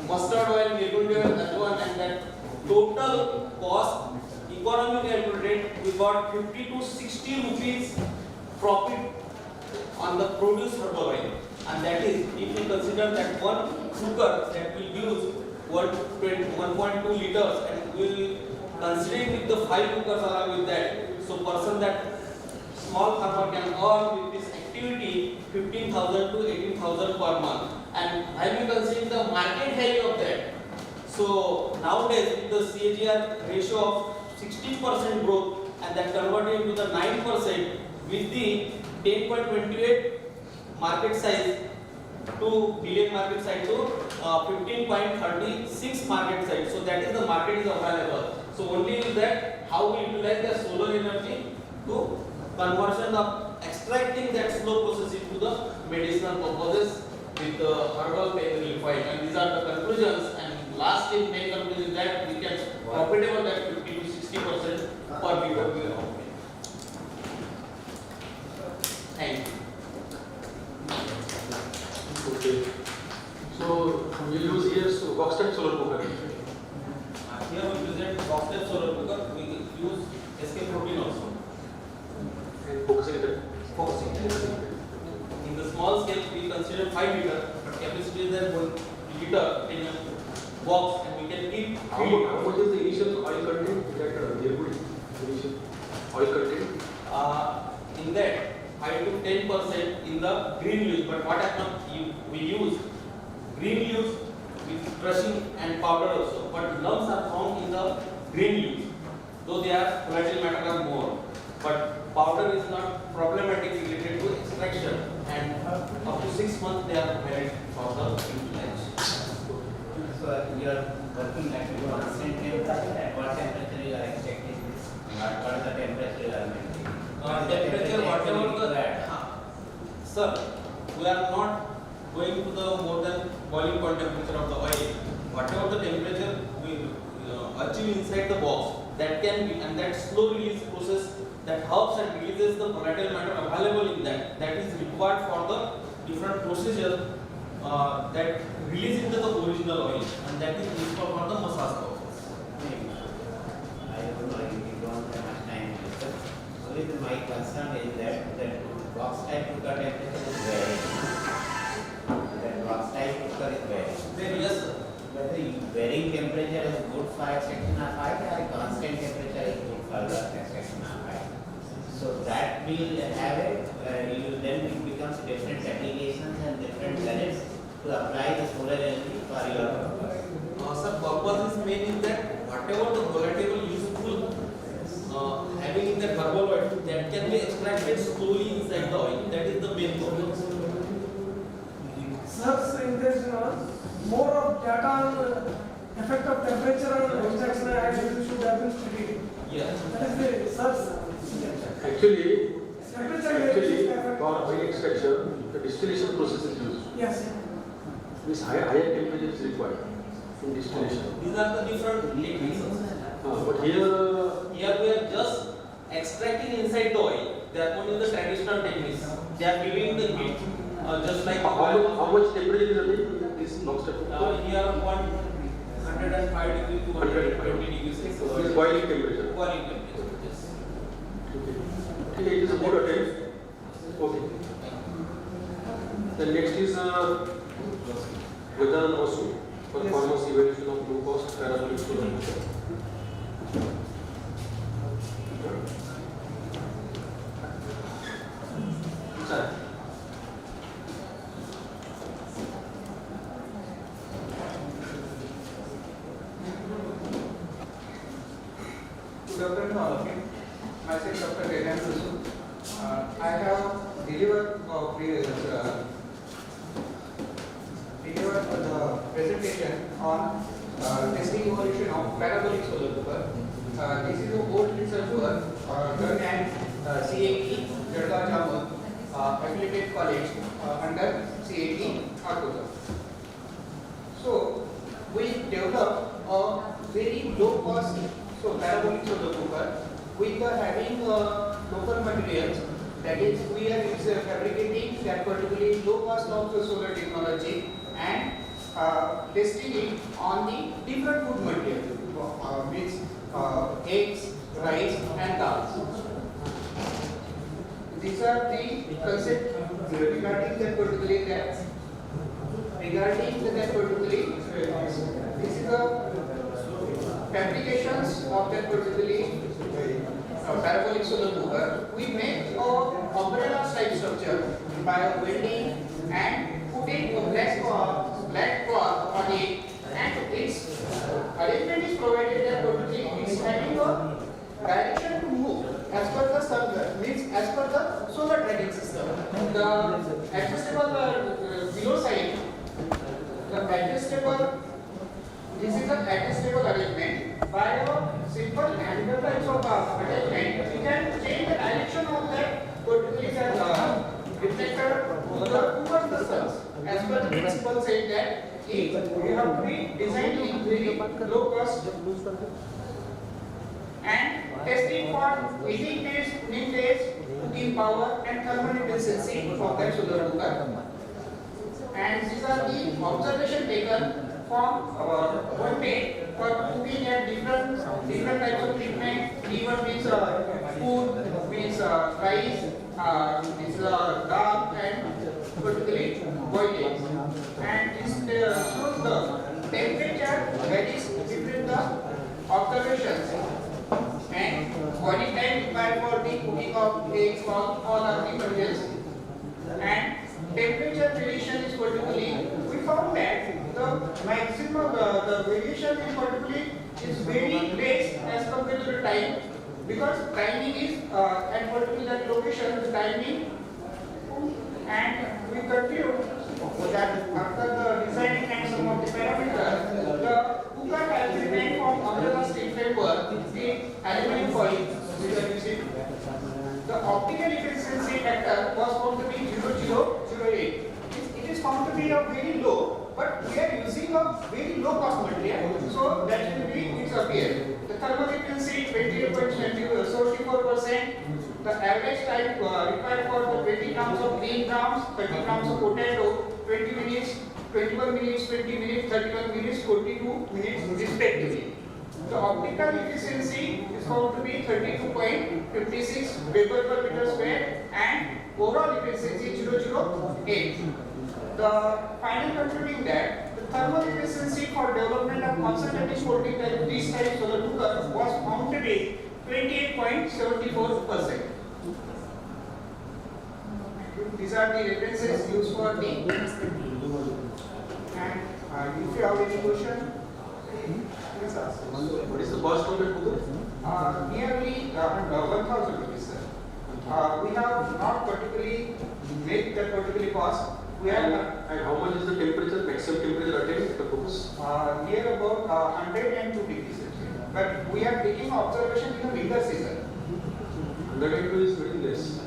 mustard oil, nirgundi oil, ajwan, and that total cost economy calculated, we got 50 to 60 rupees profit on the produced herbal oil. And that is, if we consider that one sugar that will use 1.2 liters, and we will considering with the 5 cookers along with that, so person that small farmer can earn with this activity 15,000 to 18,000 per month. And while we considering the market value of that, so nowadays with the CAGR ratio of 16% growth, and that converted into the 9% with the 10.28 market size to billion market size to 15.36 market size. So that is the market is available. So only is that how we utilize the solar energy to conversion of extracting that slow process into the medicinal purposes with the herbal pain relief oil. And these are the conclusions. And last in main conclusion that we can profitable that 50 to 60% per BOQ. Thank you. Okay. So we use here box type solar cooker. Here we present box type solar cooker. We use SK protein also. And focusing it. In the small scale, we consider 5 liter, but capacity is there 1 liter in a box, and we can keep. How much is the initial oil content in that initial oil content? In that 5 to 10% in the green leaves, but what happens? We use green leaves with crushing and powder also, but lumps are found in the green leaves, though they are volatile matter are more. But powder is not problematic related to extraction, and up to 6 months they are valid for the utilization. So you are working at a constant temperature. At what temperature you are expecting this? What is the temperature you are maintaining? Temperature whatever the sir, we are not going to the more than boiling point temperature of the oil. Whatever the temperature we achieve inside the box, that can be, and that slow release process that helps and releases the volatile matter available in that. That is required for the different procedure that release into the original oil, and that is used for the massage purpose. I don't know, we don't have much time to discuss. Only my concern is that box type cooker temperature is varying. That box type cooker is varying. Then yes, sir. Whether varying temperature is good for extraction of oil or constant temperature is good for the extraction of oil. So that will have it becomes different applications and different planets to apply the solar energy for your purpose. Sir, purpose is main is that whatever the volatile useful having in that herbal oil, that can be extracted slowly inside the oil. That is the main purpose. Sir, in this more of data on effect of temperature on extraction and should have been studied. Yes. That is the search. Actually, Temperature for oil extraction, the distillation process is used. Yes. This higher temperature is required in distillation. These are the different techniques. But here we are just extracting inside the oil. They are only the traditional techniques. They are giving the heat just like how much temperature is available? This box type? here 105 degrees to 120 degrees. This boiling temperature. Boiling temperature. Yes. Okay, it is a good attempt. Okay. Then next is Vedanand Vasu, performance evaluation of low cost parabolic solar cooker. Sir. Good afternoon, all of you. Myself, Dr. Vedanand Vasu. I have delivered the presentation on testing evolution of parabolic solar cooker. This is an old research work done at CAT, Jadgaon Jammu, affiliated college under CAT, Arcota. So, we developed a very low cost parabolic solar cooker with having local materials, that is we are fabricating that particularly low cost of the solar technology and testing it on the different food materials, means eggs, rice and dals. These are the concepts regarding that particularly this is the fabrications of that particularly parabolic solar cooker. We make a umbrella type structure by welding and putting a black cloth on it, and its arrangement is provided that particularly it's having a direction to move as per the sun, means as per the solar tracking system. The adjustable below side, this is an adjustable arrangement. By a simple angle types of attachment, we can change the direction of that particular reflector towards the sun. As per the principle said that we have to be designed in very low cost and testing for heating days, cooling days, cooking power and thermal efficiency of that solar cooker. And these are the observation taken from one day for cooking at different types of treatment. Even means food, means rice, means dal and particularly boiled eggs. And this shows the temperature varies between the observations and boiling time required for the cooking of eggs, all are the materials. And temperature variation is particularly, we found that the maximum, the variation in particularly is very less as compared to the time, because timing is at particular location, the timing, and we conclude that after the designing and some of the parameters, the cooker has remained from umbrella steel framework in aluminum foil, which are using. The optical efficiency factor was found to be 0.008. It is found to be a very low, but we are using a very low cost material, so that will be its appear. The thermal efficiency 28.74%. The average time required for the 20 grams of green grams, 30 grams of potato, 20 minutes, 21 minutes, 20 minutes, 31 minutes, 42 minutes respectively. The optical efficiency is found to be 32.56 Weber per meter square and overall efficiency 0.008. The final concluding that the thermal efficiency for development of concentrated folding type this type solar cooker was found to be 28.74%. These are the references used for the, and if you have any question, please ask. What is the cost of the cooker? Nearly 1,000 rupees, sir. We have not particularly made that particular cost. We have And how much is the temperature, maximum temperature attained at the focus? near about 102 degrees Celsius. But we are taking observation in the winter season. 102 is very less.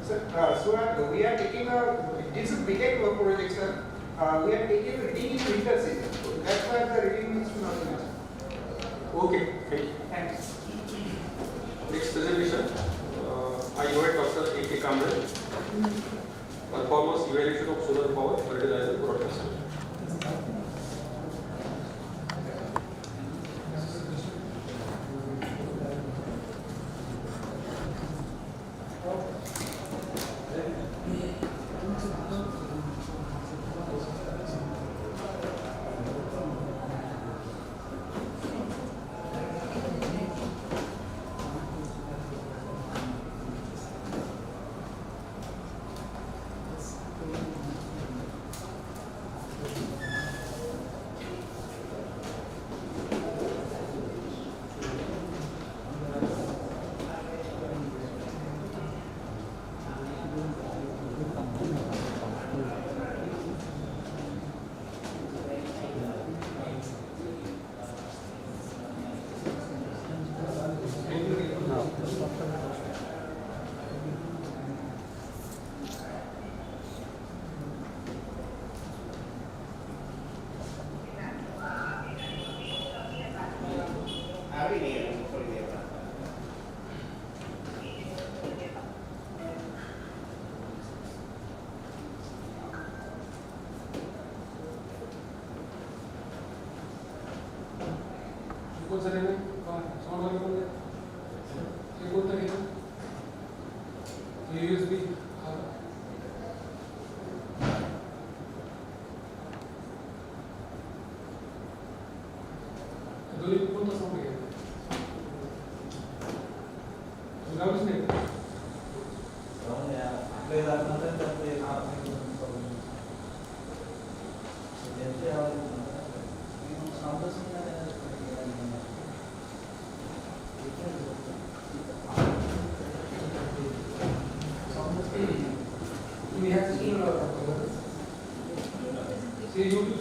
So we are taking this is big project, sir. We are taking reading in winter season. That's why the reading is not much. Okay, thank you. Thanks. Next presentation, I invite Dr. A.K. Kamble, performance evaluation of solar power fertilizer broadcast. पण sir नाही sound वाले पण हे कोणतं घेतलं USB दोन्ही कोणतं sound घ्यायचं लावलंच नाही आपल्याला नंतर ते we have to see YouTube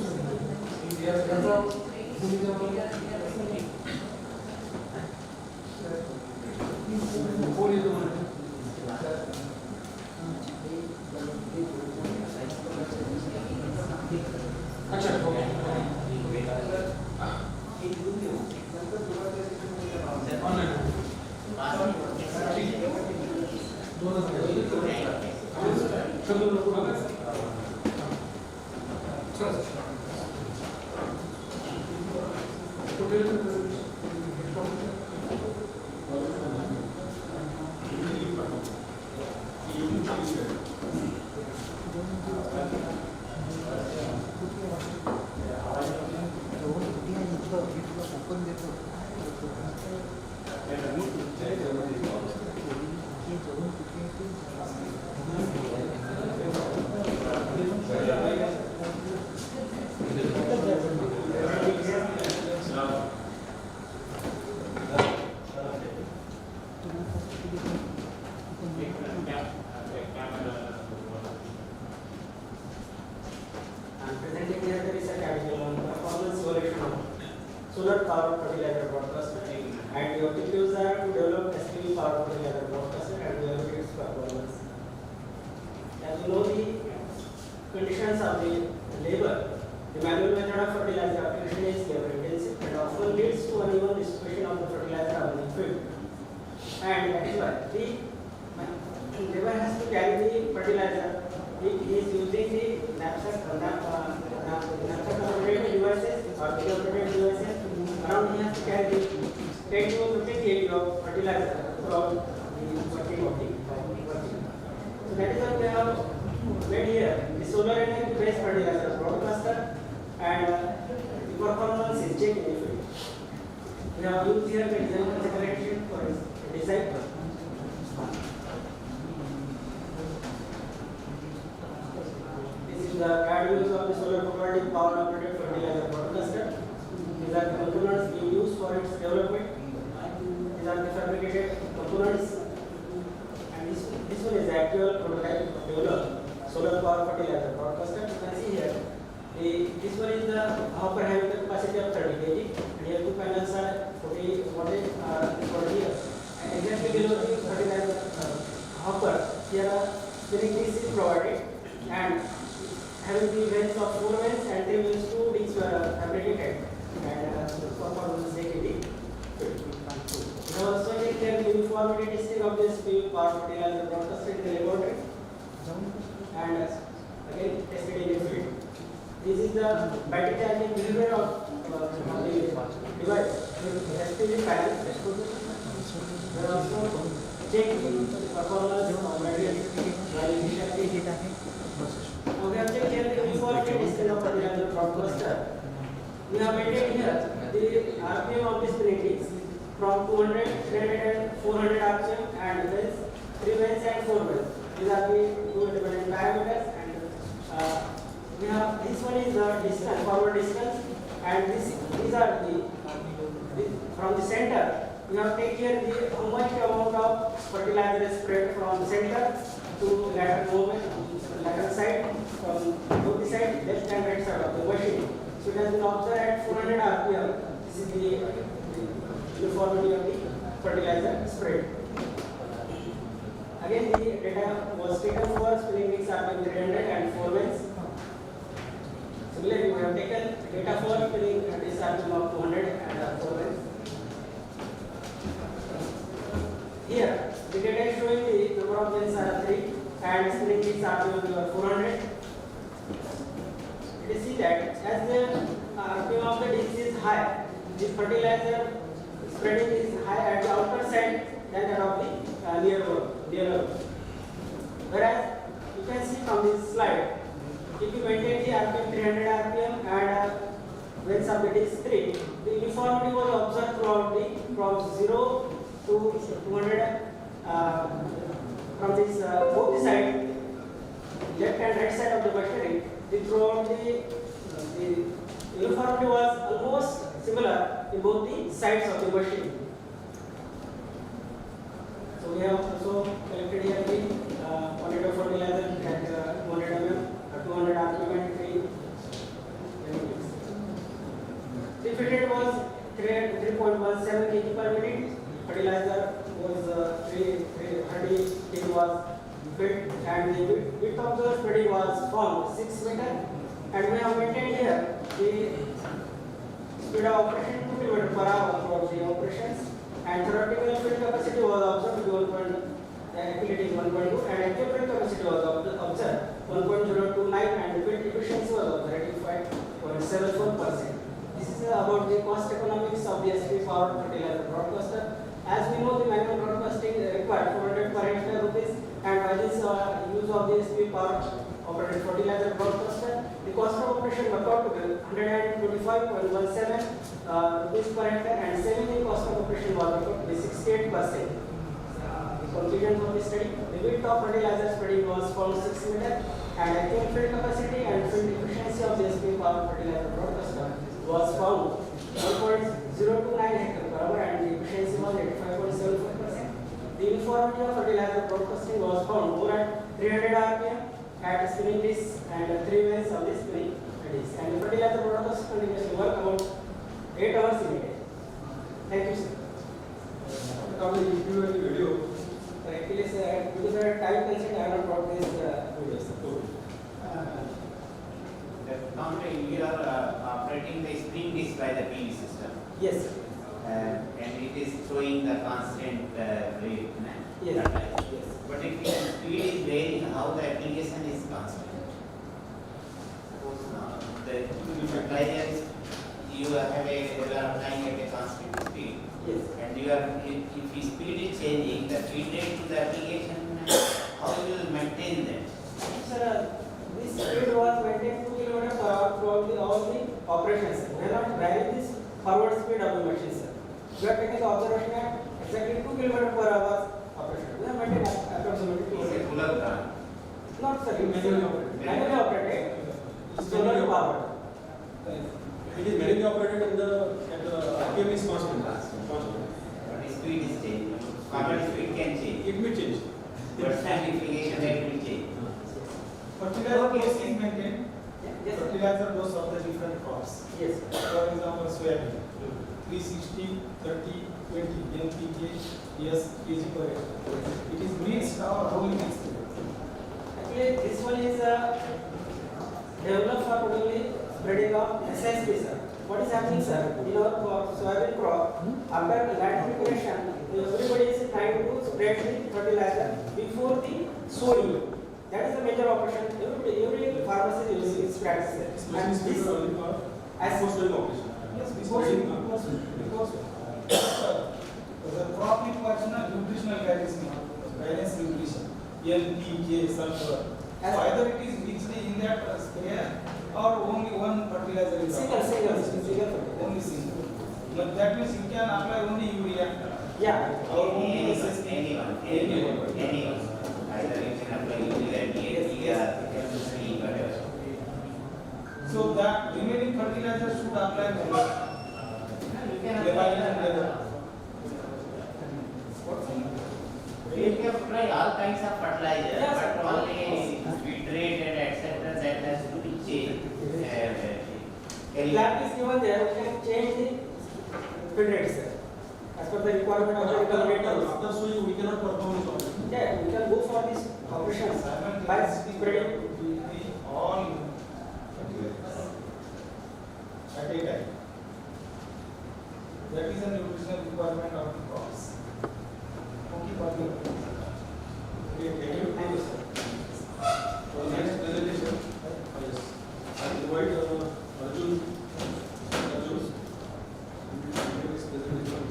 solar power fertilizer broadcaster, and the objectives are to develop SPV power fertilizer broadcaster and develop its performance. As you know the conditions of the labor, the manual method of fertilizer application is labor intensive and often leads to uneven distribution of the fertilizer on the field. And that is why the labor has to carry the fertilizer. He is using the knapsack operated devices or the operated devices. Around he has to carry 10 to 15 kg of fertilizer throughout the working of the working. So that is what we have made here. The solar energy based fertilizer broadcaster and the performance is checked in the field. We have used here the design consideration for its design. The CAD views of the solar photovoltaic power operated fertilizer broadcaster. These are the components being used for its development. These are the fabricated components. And this one is the actual prototype of developed solar power fertilizer broadcaster. You can see here. This one is the hopper having the capacity of 30 kg. And here two panels are 40 here. And exactly below the fertilizer hopper, here a spinning piece is provided. And having the vanes of 4 vanes and 3 vanes, 2 rings were fabricated and performance JKT. Now also take care the uniformity testing of this power fertilizer broadcaster in the laboratory and again tested in the field. This is the battery charging behavior of the device. SPV panel. We also check the performance of battery while efficiently. Now we have checked here the uniformity testing of fertilizer broadcaster. We have maintained here the RPM of the spinning rings from 200, 300 and 400 RPM and vanes, 3 vanes and 4 vanes. These are the two independent parameters and we have this one is the distance, forward distance, and these are the from the center. We have taken here the how much amount of fertilizer is spread from the center to lateral movement, lateral side, from both the side, left and right side of the machine. So it has been observed at 400 RPM. This is the uniformity of the fertilizer spread. Again, the data was taken for spinning rings RPM 300 and 4 vanes. Similarly, we have taken data for spinning rings RPM of 200 and 4 vanes. Here, the data is showing the number of vanes are 3 and spinning rings RPM 400. You see that as the RPM of the disc is high, the fertilizer spreading is high at the outer side than that of the near. Whereas you can see from this slide, if you maintain the RPM 300 RPM and when submit is 3, the uniformity was observed throughout the from 0 to 200 from this both the side, left and right side of the machinery. Throughout the uniformity was almost similar in both the sides of the machine. So we have also collected here the 100 fertilizer at 200 mm, 200 RPM and 3. The fitted was 3.17 kg per minute. Fertilizer was 330 kg was fit, and the width of the spreading was found 6 meter. And we have maintained here the speed of operation 2 km per hour throughout the operations, and theoretical field capacity was observed to 1.2 and actual field capacity was observed 1.029 and the field efficiency was observed 85.74%. This is about the cost economics of the SP powered fertilizer broadcaster. As we know, the manual broadcasting required 400 per hectare rupees, and by this use of the SP powered operated fertilizer broadcaster, the cost of operation worked out to be 125.17 rupees per hectare, and saving in cost of operation was worked out to be 68%. The conclusion of the study: the width of fertilizer spreading was found 6 meter, and actual field capacity and field efficiency of the SP powered fertilizer broadcaster was found 1.029 hectare per hour, and the efficiency was 85.75%. The uniformity of fertilizer broadcasting was found more at 300 RPM at spinning disc and 3 ways of the spinning disc, and the fertilizer broadcast continuously work about 8 hours in a day. Thank you, sir. After you do a video, Actually, sir, because of time constraint, I have not brought this videos. Normally, we are operating the spring disc by the PV system. Yes. And it is showing the constant rate. Yes. Yes. But if the speed is varying, how the application is constant? Suppose the fertilizer is, you are applying at a constant speed. Yes. And you are, if the speed is changing, the feed rate to the application, how you will maintain that? Sir, this speed was maintained 2 km per hour throughout all the operations. We are not varying this forward speed of the machine, sir. We are taking the observation at exactly 2 km per hour operation. We have maintained approximately 2 It's a cooler plant. Not, sir, manually operated. Solar powered. it is manually operated and the RPM is constant. But the speed is changing. Common speed can change. It may change. But amplification rate will change. Fertilizer dose is maintained. Fertilizer dose of the different crops. Yes. For example, soybean, 360, 30, 20 NPK, yes, kg per acre. It is mixed or how it is? Actually, this one is developed for totally spreading of SSP, sir. What is happening, sir? In our soybean crop, after land preparation, everybody is trying to spread the fertilizer before the sowing. That is the major operation. Every farmer is using its practice. And this, as Post-sowing operation. Yes, because the crop requires nutritional balance nutrition, NPK, sulfur. So either it is mixed in that sprayer or only one fertilizer is single. only single. But that means you can apply only urea. Yeah. Or only Anyone. Either you can apply urea, DAP, or whatever. So that remaining fertilizer should apply You can we can apply all kinds of fertilizer, Yes. but only feed rate and etc. that has to be changed. Lab is given there, we can change the feed rate, sir. As per the requirement of the regulators. After sowing, we cannot perform this operation. Yeah, we can go for these operations by spreading. all at a time. That is a nutritional requirement of the crops. Okay, Pablo. Thank you, sir. For the next presentation, yes, I invite Arjun. To give his presentation.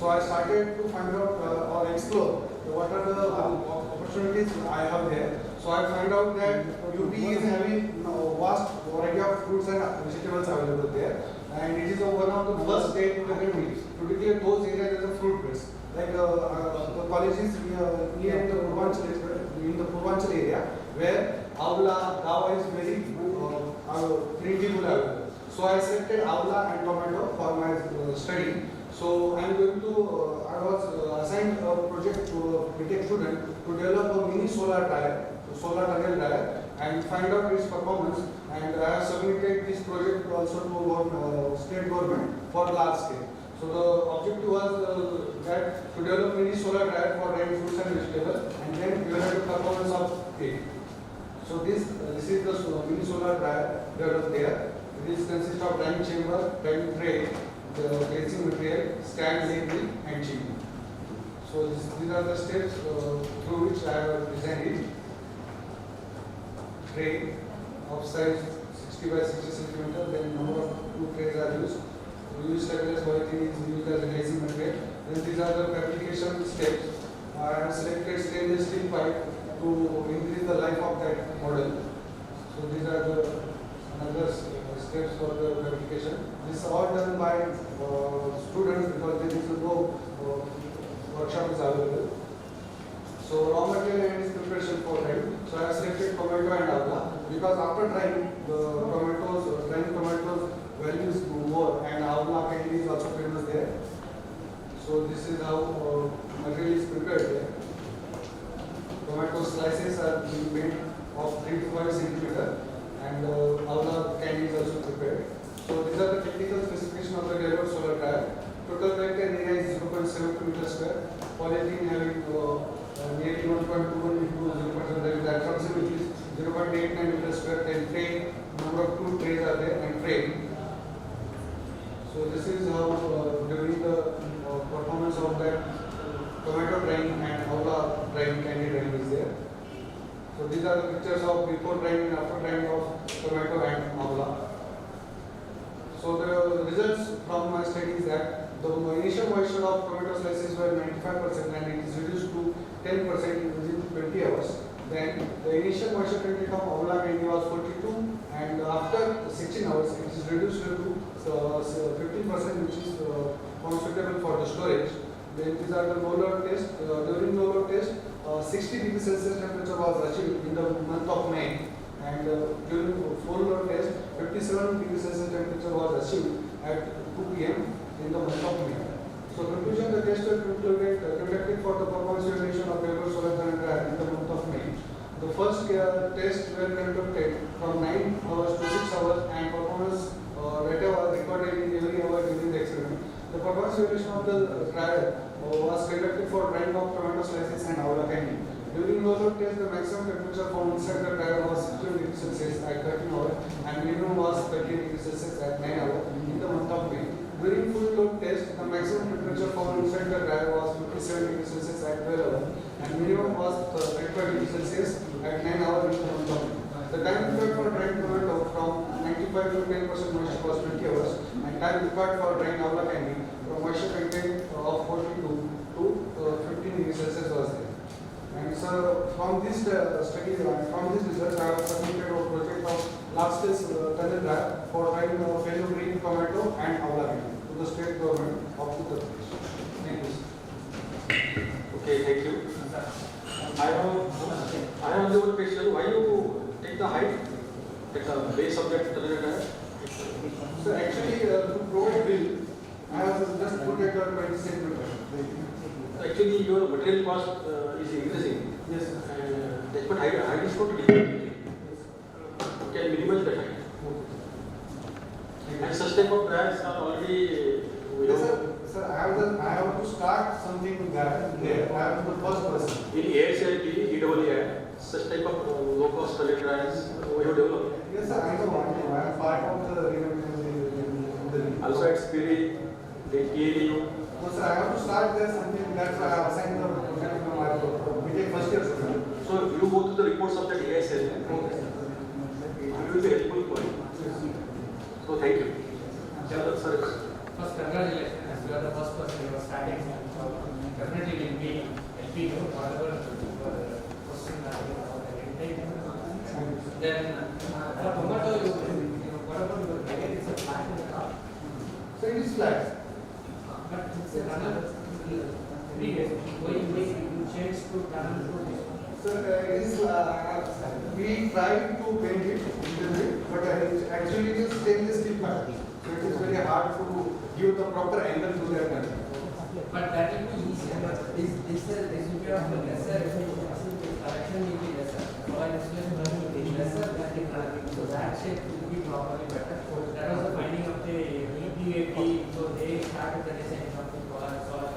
So I started to find out or explore what are the opportunities I have there. So I find out that UP is having vast variety of fruits and vegetables available there, and it is one of the first state in the country to declare those areas as a fruit belt. Like the colleges near the Purvanchal area, where Avla, Gawa is very plentiful available. So I selected Avla and tomato for my study. So I am going to, I was assigned a project to a BTech student to develop a mini solar tunnel dryer and find out its performance, and I have submitted this project also to state government for large scale. So the objective was that to develop mini solar dryer for drying fruits and vegetables and then evaluate the performance of it. So this is the mini solar dryer developed there. This consists of drying chamber, drying tray, the glazing material, stand, label and chimney. So these are the steps through which I have designed it. Tray of size 60 by 60 cm, then number of 2 trays are used. We use stabilized polythene is used as a glazing material. Then these are the fabrication steps. I have selected stainless steel pipe to increase the life of that model. So these are the another steps for the fabrication. This is all done by students because there is no workshop is available. So raw material and its preparation for drying. So I have selected tomato and avla because after drying the drying tomatoes value is more, and avla candy is also famous there. So this is how material is prepared there. Tomato slices are being made of 3 to 5 cm, and avla candy is also prepared. So these are the technical specifications of the developed solar dryer. Total vector area is 0.72 meters square. Polythene having nearly 1.21 into 0.7, that approximately is 0.89 meters square. Then tray, number of 2 trays are there, and frame. So this is how during the performance of that tomato drying and avla drying, candy drying is there. So these are the pictures of before drying and after drying of tomato and avla. So the results from my study is that the initial moisture of tomato slices were 95% and it is reduced to 10% within 20 hours. Then the initial moisture content of avla candy was 42, and after 16 hours it is reduced to 15%, which is suitable for the storage. Then these are the no-load test. During no-load test, 60 degrees Celsius temperature was achieved in the month of May, and during full load test, 57 degrees Celsius temperature was achieved at 2 p.m. in the month of May. So conclusion, the test was conducted for the performance evaluation of developed solar tunnel dryer in the month of May. The first tests were conducted from 9 hours to 6 hours, and performance data was recorded in every hour during the experiment. The performance evaluation of the dryer was conducted for drying of tomato slices and avla candy. During no-load test, the maximum temperature found inside the dryer was 16 degrees Celsius at 13 hours, and minimum was 30 degrees Celsius at 9 hours in the month of May. During full load test, the maximum temperature found inside the dryer was 57 degrees Celsius at 12 hours, and minimum was 35 degrees Celsius at 9 hours in the month of May. The time required for drying tomato from 95 to 10% moisture was 20 hours, and time required for drying avla candy from moisture content of 42 to 15 degrees Celsius was there. And so from this study and from this research, I have submitted a project of large-scale tunnel dryer for drying fellow green tomato and avla candy to the state government of Uttar Pradesh. Thank you. Okay, thank you. I have only one question. Why you take the height at the base of that tunnel dryer? So actually, to provide bill, I have just put it at 20 centimeters. Actually, your material cost is increasing. Yes, sir. That's what height is going to decrease. Okay, minimize the height. And such type of dryers are already. Yes, sir. Sir, I have to start something there. I am the first person. In ASIP, EWI, such type of low-cost tunnel dryers we have developed. Yes, sir. I know. I am part of the also at Spirit, then PADU. No, sir, I have to start there something. That's why I have assigned the project from my BTech first year student. So you go through the reports of that ASL. It will be helpful for you. So thank you. First, congratulations. You are the first person you are starting, so definitely will be helping you whatever question that you have. Then for tomato, what about your packet? It's a flat in the top. So it is flat. But it's a tunnel. Every day, you change to tunnel to this. So we try to bend it little bit, but actually it is stainless steel pipe. So it is very hard to give the proper angle to that tunnel. But that will be easier. This will be of the lesser collection will be lesser. Soil installation will be lesser than the collecting. So that shape will be properly better. That was the finding of the EPAP. So they started the design of the soil.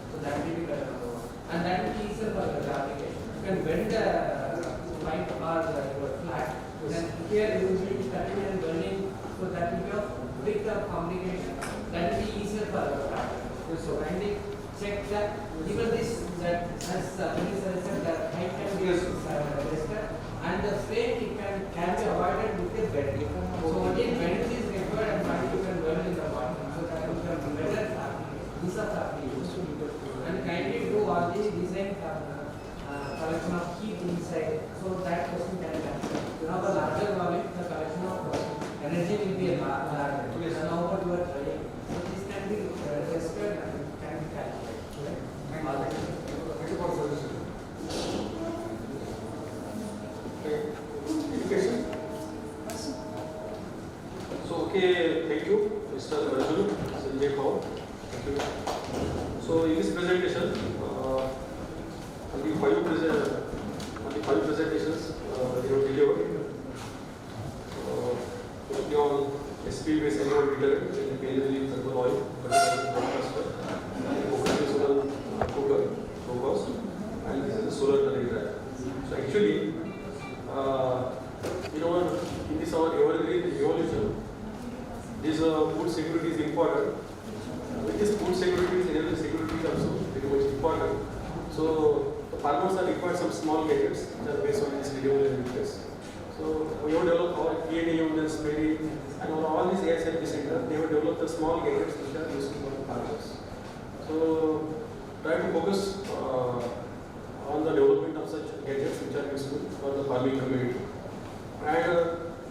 So that will be better. And that will be easier for the application. You can bend the pipe or your flat. Then here you will be cutting and bending. So that will be of big complication. That will be easier for the flat. So when they check that even this that as said that height can be adjusted and the frame it can be avoided with a bed. So again bend is required and finally you can bend in the bottom. So that will become better piece of application. And kindly do all the design collection of heat inside. So that question can be answered. Now the larger volume, the collection of energy will be larger. So now what you are trying. So this can be tested and can be calculated. Thank you for suggestion. Any question? So, okay, thank you, Mr. Rajulu, Sanjay Kaur. Thank you. So, in this presentation, on the five presentations they were delivered. Firstly on SP based animal deterrent in PLG thermal oil, broadcaster, focus on cooker, low cost, and this is the solar turret drive. So actually, in this our evergreen evolution, this food security is important. With this food security, energy security is also very much important. So the farmers are required some small gadgets which are based on this renewable energy. So we have developed our PNA units, and all these AI service centers, they have developed the small gadgets which are useful for the farmers. So try to focus on the development of such gadgets which are useful for the farming community. And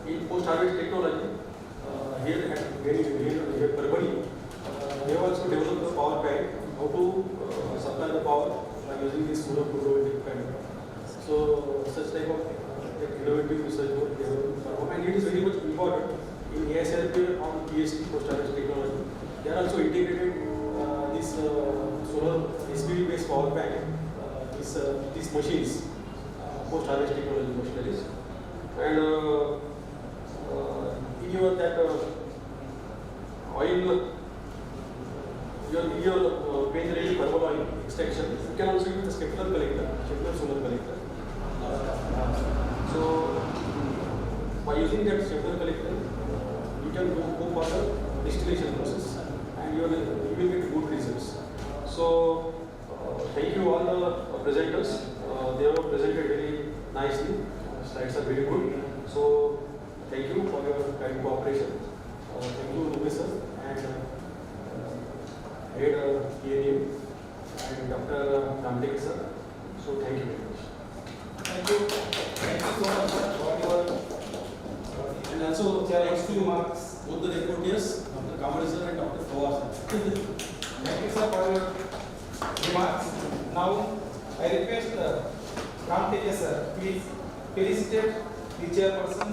in post-harvest technology, here at Perbani, they have also developed the power bank, how to supply the power by using this solar photovoltaic panel. So such type of innovative research work they have performed, and it is very much important in ASLP on PhD post-harvest technology. They are also integrated this solar SPV based power bank, these machines, post-harvest technology machineries. And in your that oil, your penetrating thermal oil extraction, you can also use the Scheffler collector, Scheffler solar collector. So by using that Scheffler collector, you can go for the distillation process, and you will get good results. So thank you all the presenters. They have presented very nicely. Slides are very good. So thank you for your kind cooperation. Thank you, Ruby sir, and head PNM, and Dr. Ramdek sir. So thank you very much. Thank you. Thank you so much sir, for your and also thanks to both the reporters, Dr. Kamar sir and Dr. Fawaz sir. Thank you sir for your remarks. Now I request Ramdek sir, please felicitate the chairperson,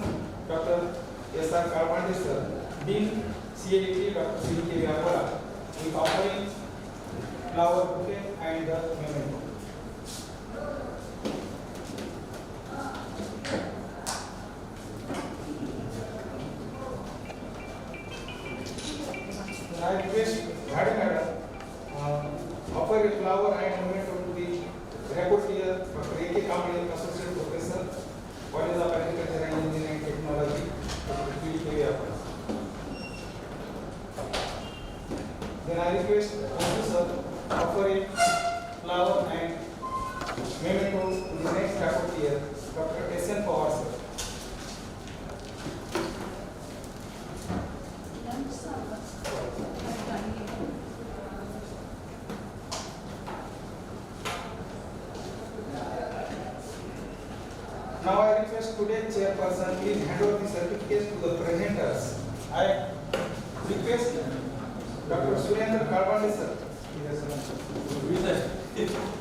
Dr. S.R. Kalpande sir, Dean CADT, Dr. C.K. Vyapara, with offering flower bouquet and the memento. I request Madam offer a flower and memento to the rapporteur, Dr. A.K. Kamble, Associate Professor, College of Agriculture and Engineering Technology, Dr. C.K. Vyapara. Then I request Officer offer a flower and memento to the next rapporteur, Dr. S.N. Pawar sir. Now I request today's chairperson, please hand over the certificates to the presenters. I request Dr. Surendra Kalwande sir.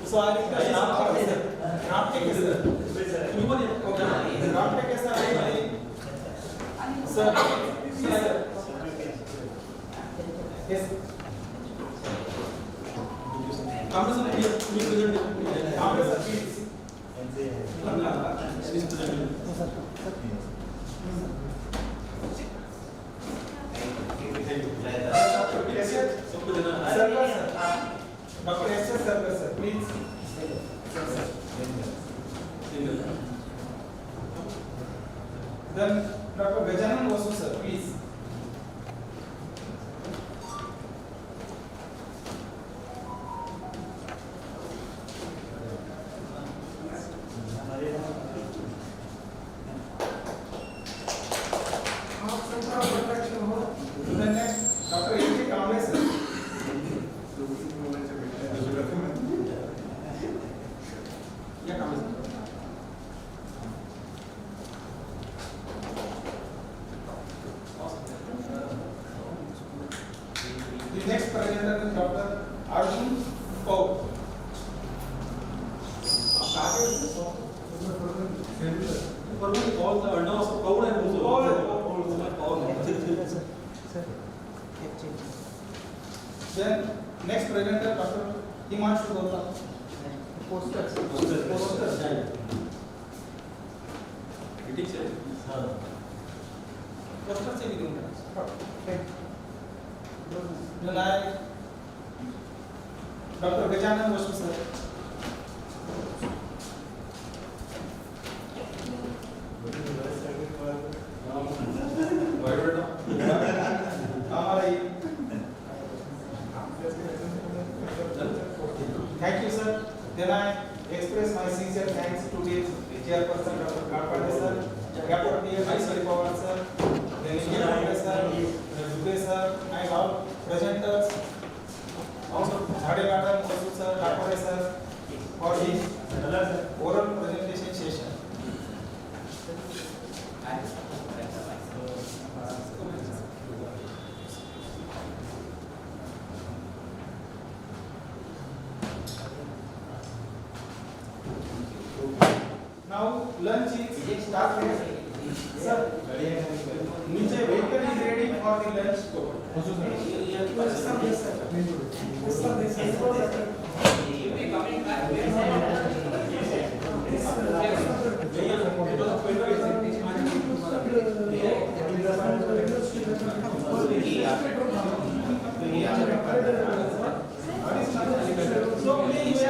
So I request Ramtek sir. Ramtek sir. Okay. Ramtek sir. Sir. Sir. Yes. Come sir, please present. Come sir, please. Dr. S.S. Sarkar sir, please. Then Dr. Gajanan Vasu sir, please. Then next, Dr. A.J. Kamble sir. Yeah, Kamble sir. The next presenter is Dr. Arjun Kaur. All the adults, power and Then next presenter Dr. Himanshu Gautam. Posters. meeting से Posters से भी दूंगा. Then I Dr. Gajanan Vasu sir. Thank you, sir. Then I express my sincere thanks to the chairperson, Dr. Kalwande sir, Rapport PM, Aishwarya Pawar sir, then India Professor, Dubey sir, and all presenters, also Dhade Madam, Vasu sir, Rapport sir, for this oral presentation session. Now lunch is started. Sir, नीचे vehicle is ready for the lunch. So please